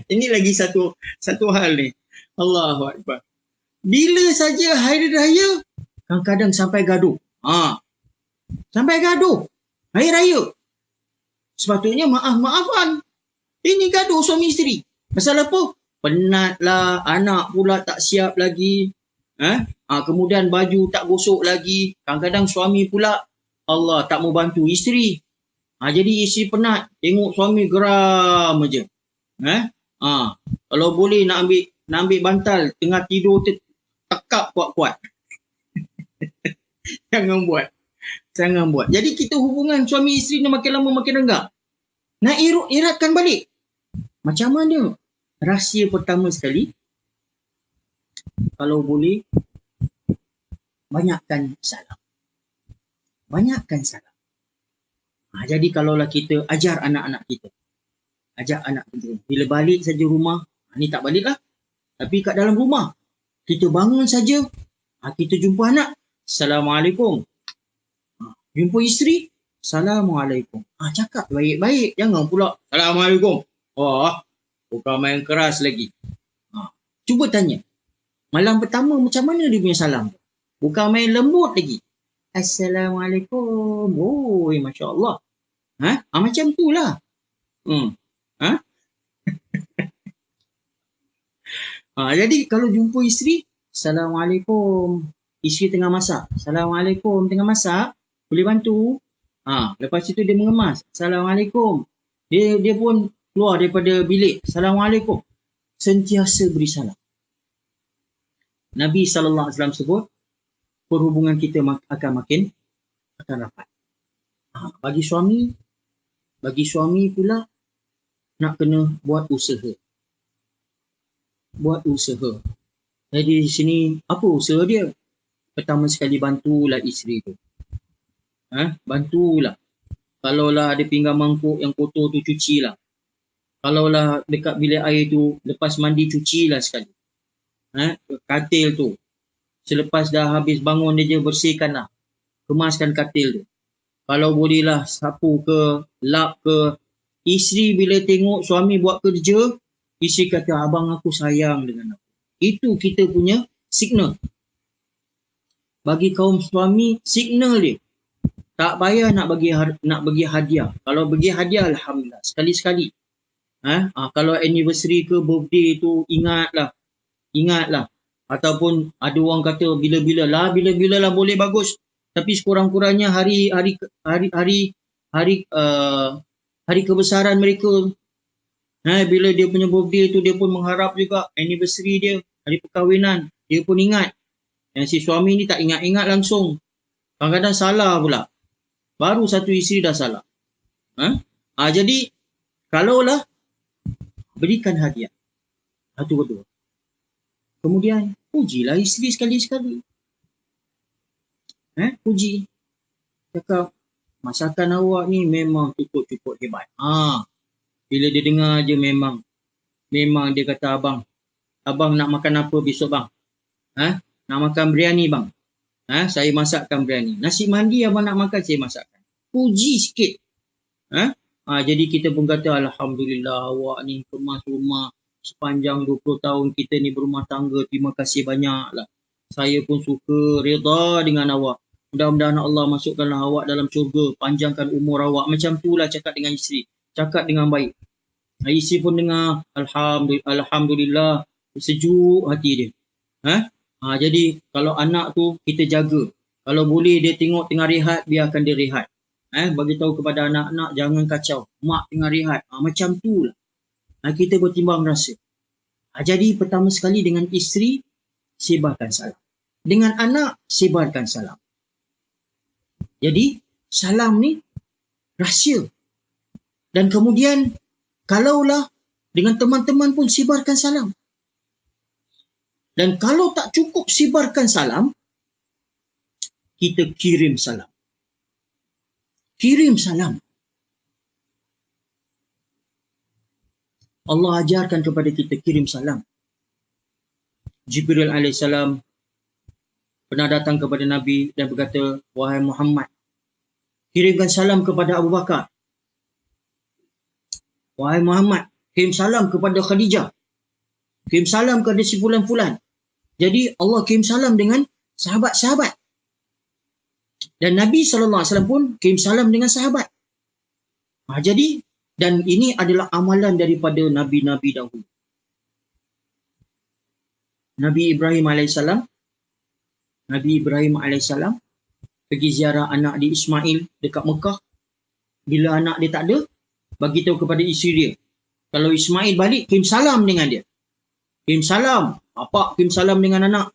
Speaker 1: ini lagi satu hal ni. Allahu Akbar. Bila saja hari raya, kadang-kadang sampai gaduh. Sampai gaduh. Hari raya. Sepatutnya maaf-maafan. Ini gaduh suami isteri. Pasal apa? Penatlah, anak pula tak siap lagi. Kemudian baju tak gosok lagi. Kadang-kadang suami pula, Allah tak mau bantu isteri. Jadi isteri penat. Tengok suami geram aja. Kalau boleh nak ambil bantal, tengah tidur tekap kuat-kuat. Jangan buat. Jadi kita hubungan suami isteri ni makin lama makin renggang. Nak iratkan balik. Macam mana? Rahsia pertama sekali, kalau boleh, banyakkan salam. Banyakkan salam. Jadi kalaulah kita ajar anak-anak kita. Ajak anak kita. Bila balik saja rumah, ni tak balik lah. Tapi kat dalam rumah, kita bangun saja, kita jumpa anak, Assalamualaikum. Jumpa isteri, Assalamualaikum. Cakap baik-baik. Jangan pula, Assalamualaikum. Bukan main keras lagi. Cuba tanya. Malam pertama macam mana dia punya salam? Bukan main lembut lagi. Assalamualaikum. Oh, Masya Allah. Macam tu lah. Jadi kalau jumpa isteri, Assalamualaikum. Isteri tengah masak. Assalamualaikum. Tengah masak. Boleh bantu? Lepas itu dia mengemas. Assalamualaikum. Dia pun keluar daripada bilik. Assalamualaikum. Sentiasa beri salam. Nabi SAW sebut, perhubungan kita akan rapat. Bagi suami pula nak kena buat usaha. Jadi di sini apa usaha dia? Pertama sekali bantulah isteri tu. Bantulah. Kalaulah ada pinggan mangkuk yang kotor tu, cucilah. Kalaulah dekat bilik air tu, lepas mandi cucilah sekali. Katil tu. Selepas dah habis bangun dia bersihkanlah. Kemaskan katil tu. Kalau bolehlah sapu ke, lap ke. Isteri bila tengok suami buat kerja, isteri kata, abang aku sayang dengan aku. Itu kita punya signal. Bagi kaum suami, signal dia. Tak payah nak bagi hadiah. Kalau bagi hadiah, alhamdulillah. Sekali-sekali. Kalau anniversary ke birthday tu, ingatlah. Ataupun ada orang kata bila-bila lah boleh bagus. Tapi sekurang-kurangnya hari kebesaran mereka. Bila dia punya birthday tu, dia pun mengharap juga anniversary dia, hari perkahwinan. Dia pun ingat. Yang si suami ni tak ingat-ingat langsung. Kadang-kadang salah pula. Baru satu isteri dah salah. Jadi, kalaulah berikan hadiah. Satu kedua. Kemudian, pujilah isteri sekali-sekali. Puji. Cakap, masakan awak ni memang cukup-cukup hebat. Bila dia dengar je memang dia kata, abang nak makan apa besok bang? Nak makan biryani bang? Saya masakkan biryani. Nasi mandi abang nak makan, saya masakkan. Puji sikit. Jadi kita pun kata, alhamdulillah awak ni kemas rumah. Sepanjang 20 tahun kita ni berumah tangga, terima kasih banyaklah. Saya pun suka, reda dengan awak. Mudah-mudahan Allah masukkanlah awak dalam syurga, panjangkan umur awak. Macam itulah cakap dengan isteri. Cakap dengan baik. Isteri pun dengar, alhamdulillah, sejuk hati dia. Jadi kalau anak tu kita jaga. Kalau boleh dia tengok tengah rehat, biarkan dia rehat. Bagi tahu kepada anak-anak, jangan kacau. Mak tengah rehat. Macam tu lah. Kita bertimbang rasa. Jadi pertama sekali dengan isteri, sebarkan salam. Dengan anak, sebarkan salam. Jadi, salam ni rahsia. Dan kemudian, kalaulah dengan teman-teman pun sebarkan salam. Dan kalau tak cukup sebarkan salam, kita kirim salam. Kirim salam. Allah ajarkan kepada kita kirim salam. Jibril AS pernah datang kepada Nabi dan berkata, wahai Muhammad, kirimkan salam kepada Abu Bakar. Wahai Muhammad, kirim salam kepada Khadijah. Kirim salam kepada si fulan-fulan. Jadi Allah kirim salam dengan sahabat-sahabat. Dan Nabi SAW pun kirim salam dengan sahabat. Jadi, dan ini adalah amalan daripada Nabi-Nabi dahulu. Nabi Ibrahim AS pergi ziarah anak dia Ismail dekat Mekah. Bila anak dia tak ada, bagi tahu kepada isteri dia. Kalau Ismail balik, kirim salam dengan dia. Kirim salam. Bapak kirim salam dengan anak.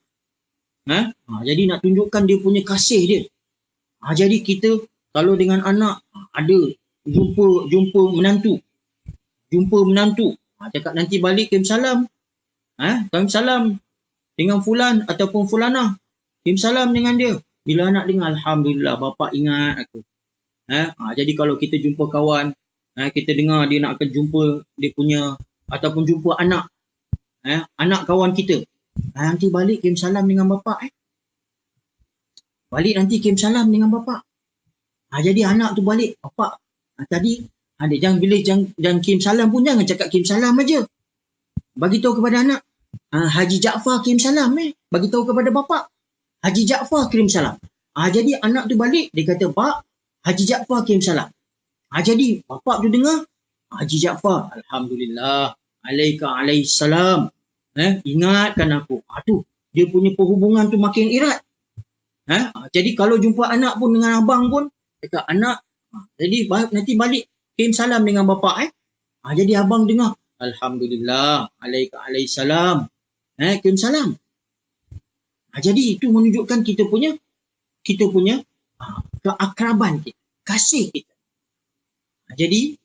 Speaker 1: Jadi nak tunjukkan dia punya kasih dia. Jadi kita kalau dengan anak ada jumpa menantu. Cakap nanti balik kirim salam. Kirim salam dengan fulan ataupun fulanah. Kirim salam dengan dia. Bila anak dengar, alhamdulillah bapa ingat aku. Jadi kalau kita jumpa kawan, kita dengar dia nak akan jumpa dia punya ataupun jumpa anak. Anak kawan kita. Nanti balik kirim salam dengan bapa. Balik nanti kirim salam dengan bapa. Jadi anak tu balik, bapa tadi ada jangan kirim salam pun jangan cakap kirim salam aja. Bagi tahu kepada anak,
Speaker 2: Haji Jaafar kirim salam bagi tahu kepada bapa. Haji Jaafar kirim salam. Jadi anak tu balik, dia kata, "Pak, Haji Jaafar kirim salam." Jadi bapa tu dengar, Haji Jaafar, alhamdulillah, alaihissalam. Ingatkan aku. Tu dia punya perhubungan tu makin erat. Jadi kalau jumpa anak pun dengan abang pun, dekat anak, jadi nanti balik kirim salam dengan bapa. Jadi abang dengar, alhamdulillah, alaihissalam. Kirim salam. Jadi itu menunjukkan kita punya keakraban kita, kasih kita. Jadi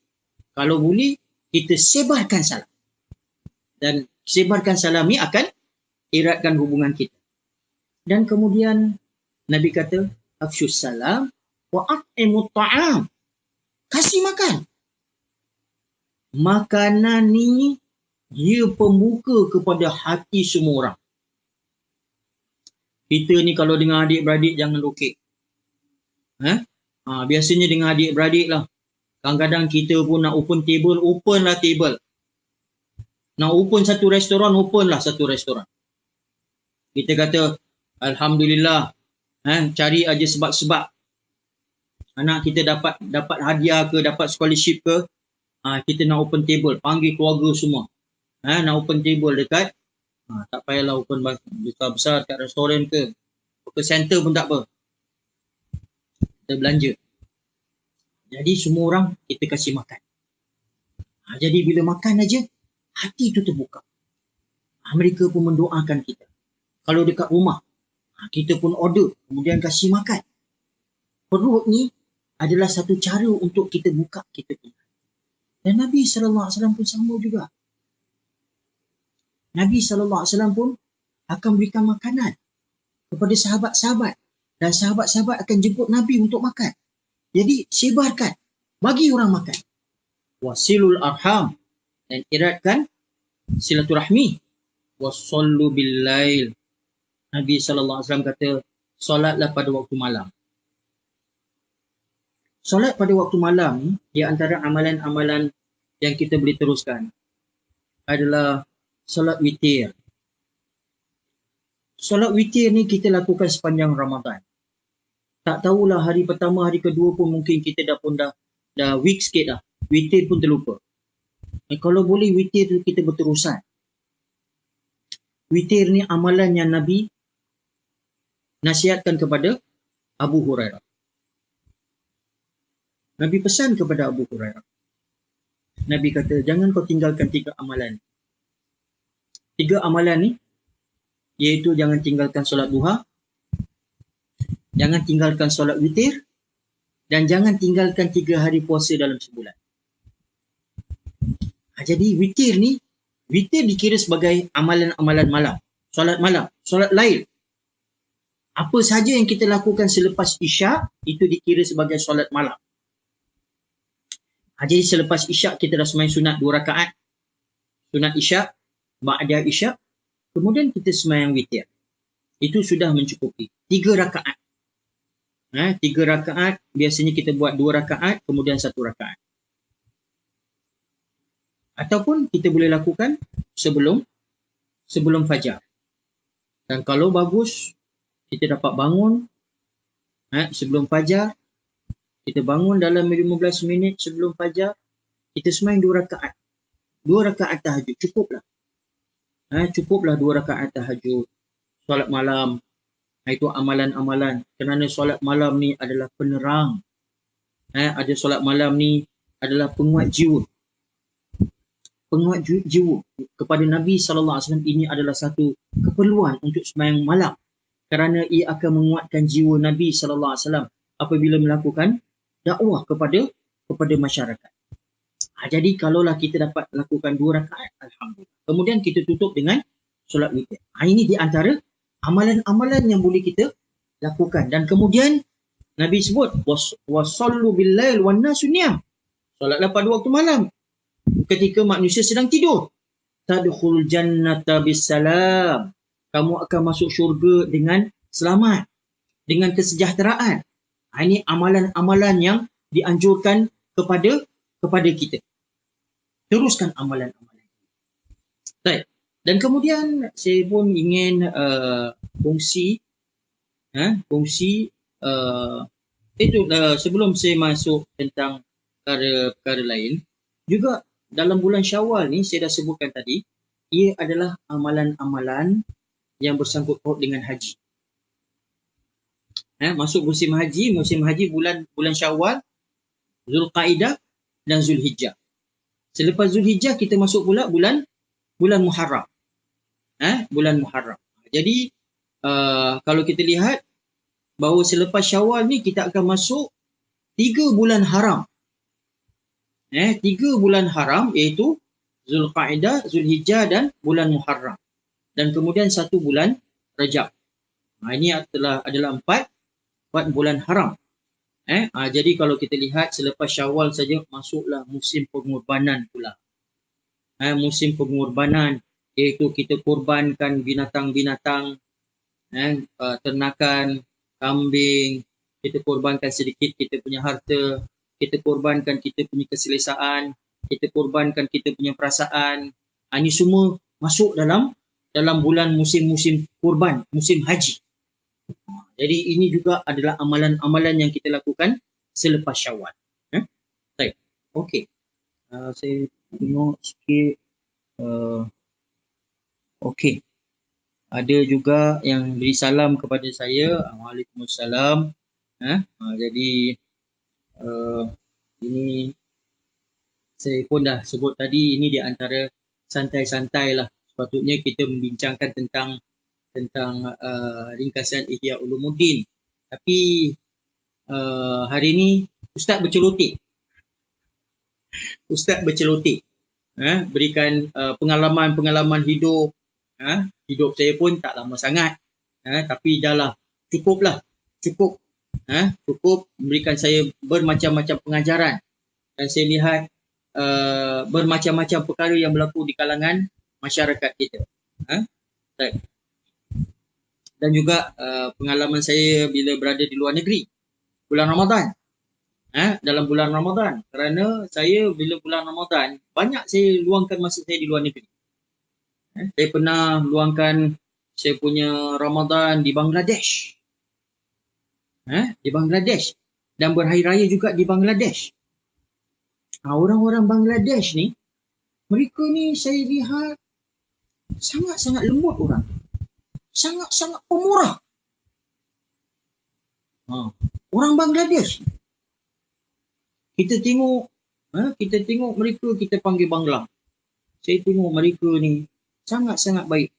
Speaker 2: kalau boleh kita sebarkan salam. Dan sebarkan salam ni akan eratkan hubungan kita. Dan kemudian Nabi kata, afsyus salam wa at'imut ta'am. Kasih makan. Makanan ni dia pembuka kepada hati semua orang. Kita ni kalau dengan adik-beradik jangan lokek. Biasanya dengan adik-beradik lah. Kadang-kadang kita pun nak open table, open lah table. Nak open satu restoran, open lah satu restoran. Kita kata, alhamdulillah, cari aja sebab-sebab. Anak kita dapat hadiah ke, dapat scholarship ke, kita nak open table, panggil keluarga semua. Nak open table dekat, tak payahlah open besar-besar kat restoran ke center pun tak apa. Kita belanja. Jadi semua orang kita kasih makan. Jadi bila makan aja, hati tu terbuka. Mereka pun mendoakan kita. Kalau dekat rumah, kita pun order, kemudian kasih makan. Perut ni adalah satu cara untuk kita buka kita punya. Dan Nabi SAW pun sama juga. Nabi SAW pun akan berikan makanan kepada sahabat-sahabat. Dan sahabat-sahabat akan jemput Nabi untuk makan. Jadi sebarkan, bagi orang makan. Wasilul arham, dan eratkan silaturahmi. Wassallu billail. Nabi SAW kata, solatlah pada waktu malam. Solat pada waktu malam, di antara amalan-amalan yang kita boleh teruskan adalah solat witir. Solat witir ni kita lakukan sepanjang Ramadan. Tak tahulah hari pertama, hari kedua pun mungkin kita dah weak sikit dah. Witir pun terlupa. Kalau boleh witir tu kita berterusan. Witir ni amalan yang Nabi nasihatkan kepada Abu Hurairah. Nabi pesan kepada Abu Hurairah. Nabi kata, jangan kau tinggalkan 3 amalan. 3 amalan ni, iaitu jangan tinggalkan solat duha, jangan tinggalkan solat witir, dan jangan tinggalkan 3 hari puasa dalam sebulan. Jadi witir dikira sebagai amalan-amalan malam. Solat malam, solat lail. Apa saja yang kita lakukan selepas isyak, itu dikira sebagai solat malam. Jadi selepas isyak kita dah sembahyang sunat 2 rakaat. Sunat isyak, ba'da isyak. Kemudian kita sembahyang witir. Itu sudah mencukupi. 3 rakaat. 3 rakaat, biasanya kita buat 2 rakaat, kemudian 1 rakaat. Ataupun kita boleh lakukan sebelum fajar. Dan kalau bagus, kita dapat bangun sebelum fajar. Kita bangun dalam 15 minit sebelum fajar. Kita sembahyang 2 rakaat. 2 rakaat tahajud, cukuplah. Cukuplah 2 rakaat tahajud. Solat malam, itu amalan-amalan. Kerana solat malam ni adalah penerang. Ada solat malam ni adalah penguat jiwa. Penguat jiwa. Kepada Nabi SAW ini adalah satu keperluan untuk sembahyang malam. Kerana ia akan menguatkan jiwa Nabi SAW apabila melakukan dakwah kepada masyarakat. Jadi kalaulah kita dapat lakukan 2 rakaat, alhamdulillah. Kemudian kita tutup dengan solat witir. Ini di antara amalan-amalan yang boleh kita lakukan. Dan kemudian Nabi sebut wasallu billail wan nasu niyam. Solatlah pada waktu malam ketika manusia sedang tidur. Tadkhul jannata bisalam. Kamu akan masuk syurga dengan selamat, dengan kesejahteraan. Ini amalan-amalan yang dianjurkan kepada kita. Teruskan amalan-amalan. Baik. Dan kemudian saya pun ingin kongsi sebelum saya masuk tentang perkara lain, juga dalam bulan Syawal ni saya dah sebutkan tadi, ia adalah amalan-amalan yang bersangkut paut dengan haji. Masuk musim haji bulan Syawal, Zulqaidah dan Zulhijjah. Selepas Zulhijjah kita masuk pula bulan Muharram. Bulan Muharram. Jadi kalau kita lihat bahawa selepas Syawal ni kita akan masuk 3 bulan haram. 3 bulan haram iaitu Zulqaidah, Zulhijjah dan bulan Muharram. Dan kemudian 1 bulan Rajab. Ini adalah 4 bulan haram. Jadi kalau kita lihat selepas Syawal saja masuklah musim pengorbanan pula. Musim pengorbanan iaitu kita korbankan binatang-binatang, ternakan, kambing, kita korbankan sedikit kita punya harta, kita korbankan kita punya keselesaan, kita korbankan kita punya perasaan. Ini semua masuk dalam bulan musim-musim kurban, musim haji. Jadi ini juga adalah amalan-amalan yang kita lakukan selepas Syawal. Baik. Okey. Saya tengok sikit. Okey. Ada juga yang beri salam kepada saya. Waalaikumsalam. Jadi ini saya pun dah sebut tadi, ini di antara santai-santai lah. Sepatutnya kita membincangkan tentang ringkasan Ihya Ulumuddin. Tapi hari ini Ustaz bercelotek. Berikan pengalaman-pengalaman hidup. Hidup saya pun tak lama sangat. Tapi dah lah, cukup memberikan saya bermacam-macam pengajaran. Dan saya lihat bermacam-macam perkara yang berlaku di kalangan masyarakat kita. Dan juga pengalaman saya bila berada di luar negeri, bulan Ramadan. Dalam bulan Ramadan, kerana saya bila bulan Ramadan banyak saya luangkan masa saya di luar negeri. Saya pernah luangkan saya punya Ramadan di Bangladesh. Dan berhari raya juga di Bangladesh. Orang-orang Bangladesh ni, mereka ni saya lihat sangat-sangat lembut orang. Sangat-sangat pemurah. Orang Bangladesh. Kita tengok mereka, kita panggil Bangla. Saya tengok mereka ni sangat-sangat baik.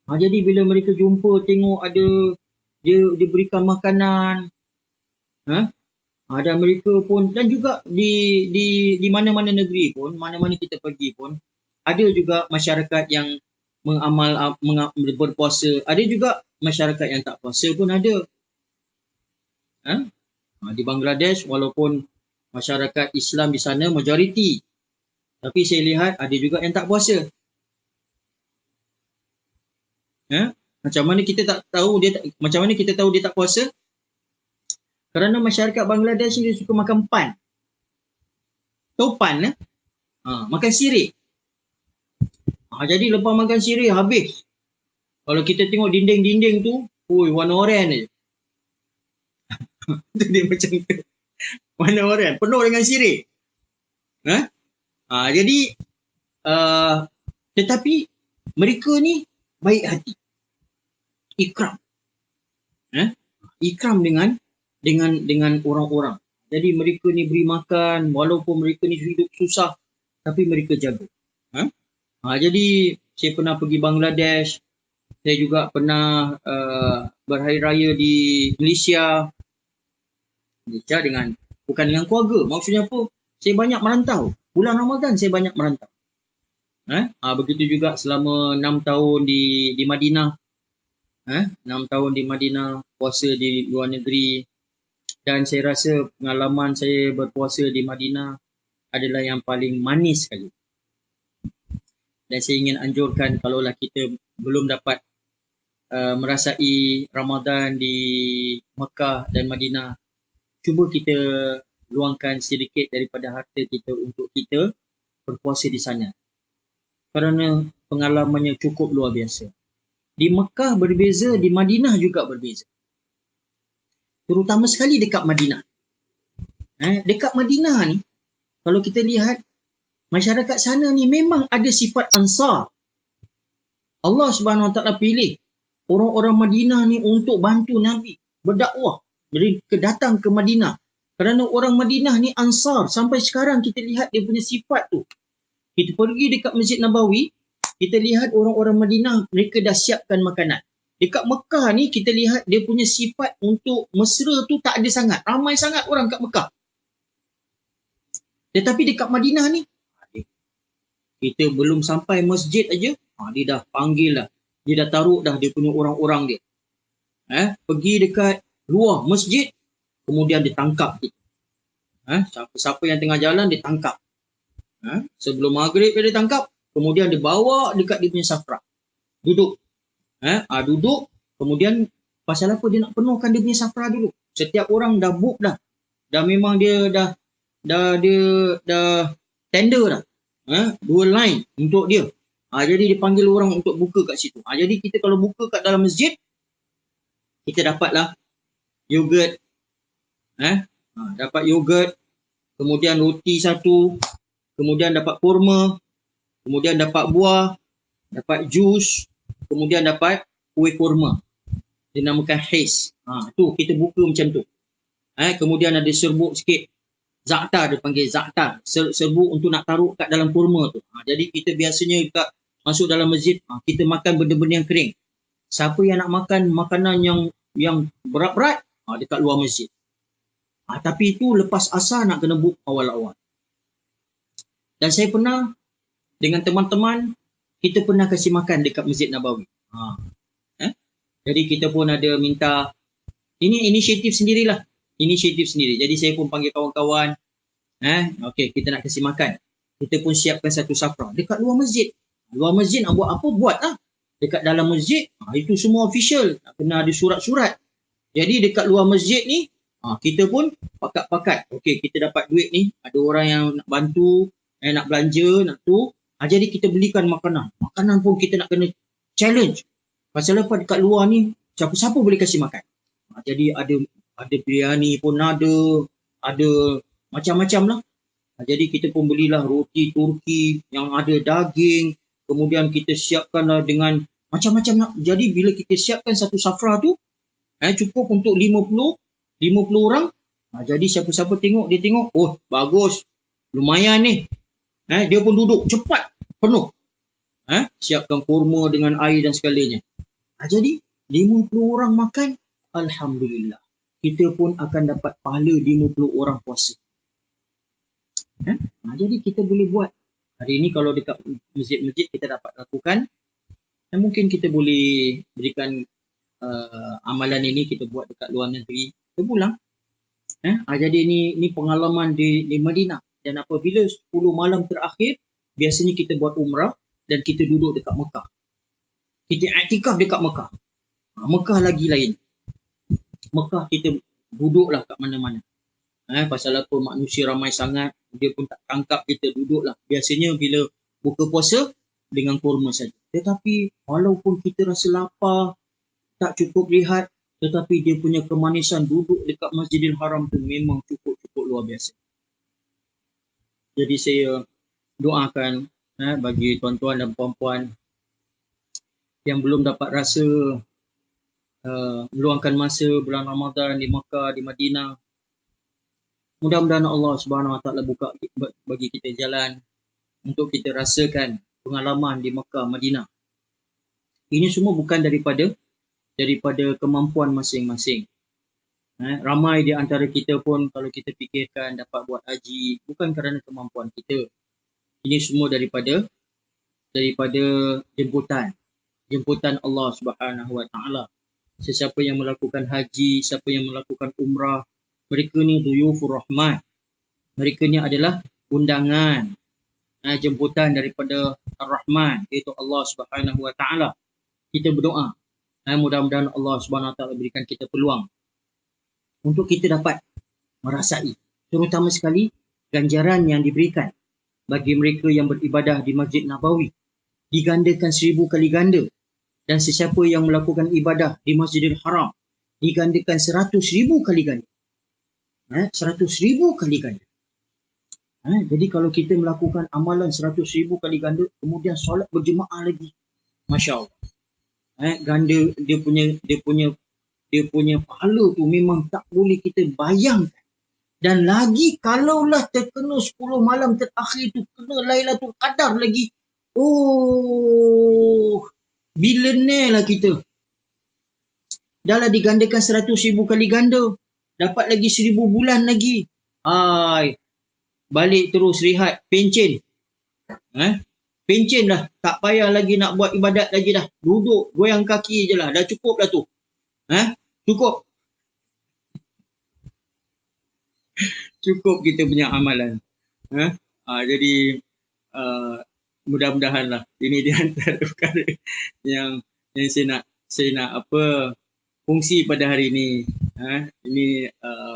Speaker 2: Jadi bila mereka jumpa, tengok ada dia berikan makanan. Dan mereka pun, dan juga di mana-mana negeri pun, mana-mana kita pergi pun, ada juga masyarakat yang berpuasa. Ada juga masyarakat yang tak puasa pun ada. Di Bangladesh, walaupun masyarakat Islam di sana majoriti, tapi saya lihat ada juga yang tak puasa. Macam mana kita tahu dia tak puasa? Kerana masyarakat Bangladesh ni dia suka makan pan. Tahu pan? Makan sirih. Jadi lepas makan sirih habis. Kalau kita tengok dinding-dinding tu, warna oranye je. Dia macam tu. Warna oranye, penuh dengan sirih. Jadi tetapi mereka ni baik hati. Ikram. Ikram dengan orang-orang. Jadi mereka ni beri makan, walaupun mereka ni hidup susah, tapi mereka jaga. Jadi saya pernah pergi Bangladesh. Saya juga pernah berhari raya di Malaysia bukan dengan keluarga. Maksudnya apa? Saya banyak merantau. Bulan Ramadan saya banyak merantau. Begitu juga selama 6 tahun di Madinah. 6 tahun di Madinah, puasa di luar negeri. Dan saya rasa pengalaman saya berpuasa di Madinah adalah yang paling manis sekali. Dan saya ingin anjurkan kalaulah kita belum dapat merasai Ramadan di Mekah dan Madinah, cuba kita luangkan sedikit daripada harta kita untuk kita berpuasa di sana. kerana pengalamannya cukup luar biasa. Di Mekah berbeza, di Madinah juga berbeza. Terutama sekali dekat Madinah. Dekat Madinah ni, kalau kita lihat, masyarakat sana ni memang ada sifat ansar. Allah Subhanahu Wa Taala pilih orang-orang Madinah ni untuk bantu Nabi berdakwah, datang ke Madinah. Kerana orang Madinah ni ansar. Sampai sekarang kita lihat dia punya sifat tu. Kita pergi dekat Masjid Nabawi, kita lihat orang-orang Madinah, mereka dah siapkan makanan. Dekat Mekah ni kita lihat dia punya sifat untuk mesra tu tak ada sangat. Ramai sangat orang kat Mekah. Tetapi dekat Madinah ni, kita belum sampai masjid aja, dia dah panggil dah. Dia dah taruh dah dia punya orang-orang dia. Pergi dekat luar masjid, kemudian ditangkap. Siapa-siapa yang tengah jalan, ditangkap. Sebelum maghrib dia ditangkap, kemudian dibawa dekat dia punya safra. Duduk. Duduk, kemudian pasal apa dia nak penuhkan dia punya safra dulu. Setiap orang dah book dah. Dah memang dia dah tender dah. 2 line untuk dia. Jadi dipanggil orang untuk buka kat situ. Jadi kita kalau buka kat dalam masjid, kita dapatlah yogurt. Dapat yogurt, kemudian roti 1, kemudian dapat kurma, kemudian dapat buah, dapat jus, kemudian dapat kuih kurma. Dinamakan his. Tu kita buka macam tu. Kemudian ada serbuk sikit. Za'atar, dia panggil za'atar. Serbuk untuk nak taruh kat dalam kurma tu. Jadi kita biasanya dekat masuk dalam masjid, kita makan benda-benda yang kering. Siapa yang nak makan makanan yang berat-berat, dekat luar masjid. Tapi itu lepas asar nak kena book awal-awal. Dan saya pernah dengan teman-teman, kita pernah kasih makan dekat Masjid Nabawi. Jadi kita pun ada minta, ini inisiatif sendirilah. Inisiatif sendiri. Jadi saya pun panggil kawan-kawan. Okey, kita nak kasih makan. Kita pun siapkan satu safra dekat luar masjid. Luar masjid nak buat apa? Buatlah. Dekat dalam masjid, itu semua official. Kena ada surat-surat. Jadi dekat luar masjid ni, kita pun pakat-pakat. Okey, kita dapat duit ni. Ada orang yang nak bantu, nak belanja, nak tu. Jadi kita belikan makanan. Makanan pun kita nak kena challenge. Pasal apa dekat luar ni, siapa-siapa boleh kasih makan. Jadi ada biryani pun ada macam-macam lah. Jadi kita pun belilah roti Turki yang ada daging, kemudian kita siapkanlah dengan macam-macam. Jadi bila kita siapkan satu safra tu, cukup untuk 50 orang. Jadi siapa-siapa tengok, dia tengok, oh bagus, lumayan ni. Dia pun duduk cepat, penuh. Siapkan kurma dengan air dan segalanya. Jadi 50 orang makan, alhamdulillah. Kita pun akan dapat pahala 50 orang puasa. Jadi kita boleh buat. Hari ini kalau dekat masjid-masjid kita dapat lakukan, dan mungkin kita boleh berikan amalan ini kita buat dekat luar negeri. Kita pulang. Jadi ini pengalaman di Madinah. Dan apabila 10 malam terakhir, biasanya kita buat umrah dan kita duduk dekat Mekah. Kita iktikaf dekat Mekah. Mekah lagi lain. Mekah kita duduklah kat mana-mana. Pasal apa manusia ramai sangat, dia pun tak tangkap kita duduklah. Biasanya bila buka puasa dengan kurma saja. Tetapi walaupun kita rasa lapar, tak cukup lihat, tetapi dia punya kemanisan duduk dekat Masjidil Haram tu memang cukup luar biasa. Jadi saya doakan bagi tuan-tuan dan puan-puan yang belum dapat rasa meluangkan masa bulan Ramadan di Makkah, di Madinah. Mudah-mudahan Allah Subhanahu Wa Taala buka bagi kita jalan untuk kita rasakan pengalaman di Makkah, Madinah. Ini semua bukan daripada kemampuan masing-masing. Ramai di antara kita pun kalau kita fikirkan dapat buat haji bukan kerana kemampuan kita. Ini semua daripada jemputan Allah Subhanahu Wa Taala. Sesiapa yang melakukan haji, siapa yang melakukan umrah, mereka ni duyufur rahman. Mereka ni adalah undangan, jemputan daripada Ar-Rahman, iaitu Allah Subhanahu Wa Taala. Kita berdoa, mudah-mudahan Allah Subhanahu Wa Taala berikan kita peluang untuk kita dapat merasai, terutama sekali ganjaran yang diberikan bagi mereka yang beribadah di Masjid Nabawi. digandakan 1000 kali ganda. Dan sesiapa yang melakukan ibadah di Masjidil Haram digandakan 100,000 kali ganda. 100,000 kali ganda. Jadi kalau kita melakukan amalan 100,000 kali ganda, kemudian solat berjemaah lagi, Masya Allah. Ganda dia punya pahala tu memang tak boleh kita bayangkan. Dan lagi kalaulah terkena 10 malam terakhir tu, kena Lailatul Qadar lagi. Oh, billionaire lah kita. Dah lah digandakan 100,000 kali ganda. Dapat lagi 1000 bulan lagi. Balik terus rehat, pencen. Pencen dah. Tak payah lagi nak buat ibadat lagi dah. Duduk, goyang kaki je lah. Dah cukup dah tu. Cukup. Cukup kita punya amalan. Jadi mudah-mudahan lah. Ini di antara perkara yang saya nak fungsi pada hari ini. Ini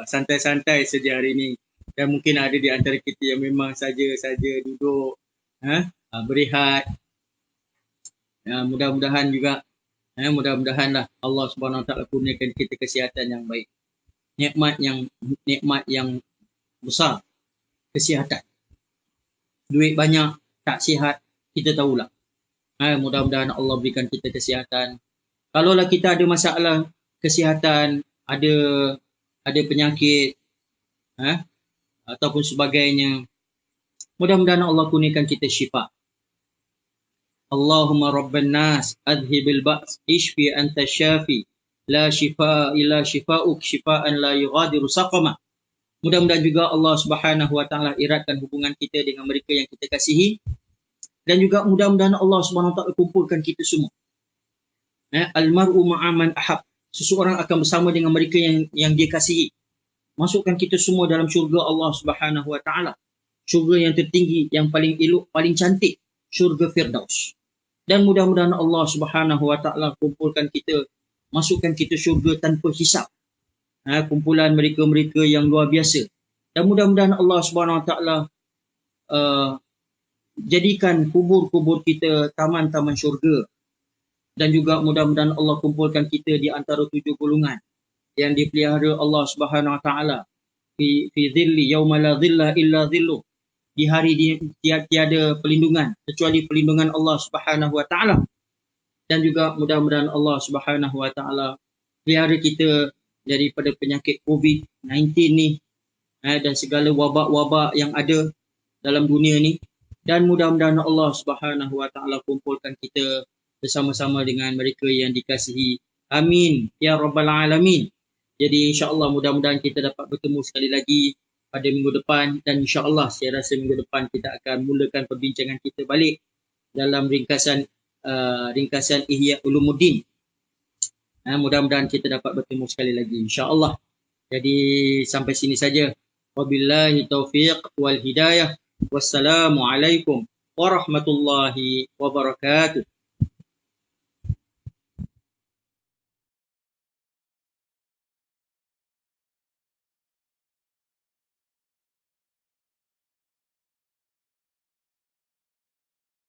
Speaker 2: santai-santai saja hari ini. Dan mungkin ada di antara kita yang memang saja duduk, berehat. Mudah-mudahan juga, mudah-mudahanlah Allah Subhanahu Wa Taala kurniakan kita kesihatan yang baik. Nikmat yang besar, kesihatan. Duit banyak, tak sihat, kita tahulah. Mudah-mudahan Allah berikan kita kesihatan. Kalaulah kita ada masalah kesihatan, ada penyakit, ataupun sebagainya, mudah-mudahan Allah kurniakan kita syifa. Allahumma rabban nas adhibil ba's ishfi anta syafi la shifa illa shifa'uk shifaan la yughadiru saqama. Mudah-mudahan juga Allah Subhanahu Wa Taala eratkan hubungan kita dengan mereka yang kita kasihi, dan juga mudah-mudahan Allah Subhanahu Wa Taala kumpulkan kita semua. Al-mar'u ma'aman ahab. Seseorang akan bersama dengan mereka yang dia kasihi. Masukkan kita semua dalam syurga Allah Subhanahu Wa Taala. Syurga yang tertinggi, yang paling elok, paling cantik, syurga Firdaus. Dan mudah-mudahan Allah Subhanahu Wa Taala kumpulkan kita, masukkan kita syurga tanpa hisab. Kumpulan mereka-mereka yang luar biasa. Dan mudah-mudahan Allah Subhanahu Wa Taala jadikan kubur-kubur kita taman-taman syurga. Dan juga mudah-mudahan Allah kumpulkan kita di antara 7 golongan yang dipelihara Allah Subhanahu Wa Taala fi dhilli yauma la dhilla illa dhilluh. Di hari tiada perlindungan kecuali perlindungan Allah Subhanahu Wa Taala. Dan juga mudah-mudahan Allah Subhanahu Wa Taala pelihara kita daripada penyakit COVID-19 ni, dan segala wabak-wabak yang ada dalam dunia ni. Dan mudah-mudahan Allah Subhanahu Wa Taala kumpulkan kita bersama-sama dengan mereka yang dikasihi. Amin ya rabbal alamin. Jadi insya-Allah mudah-mudahan kita dapat bertemu sekali lagi pada minggu depan, dan insya-Allah saya rasa minggu depan kita akan mulakan perbincangan kita balik dalam ringkasan Ihya Ulumuddin. Mudah-mudahan kita dapat bertemu sekali lagi insya-Allah. Jadi sampai sini saja. Wabillahi taufiq wal hidayah. Wassalamualaikum warahmatullahi wabarakatuh.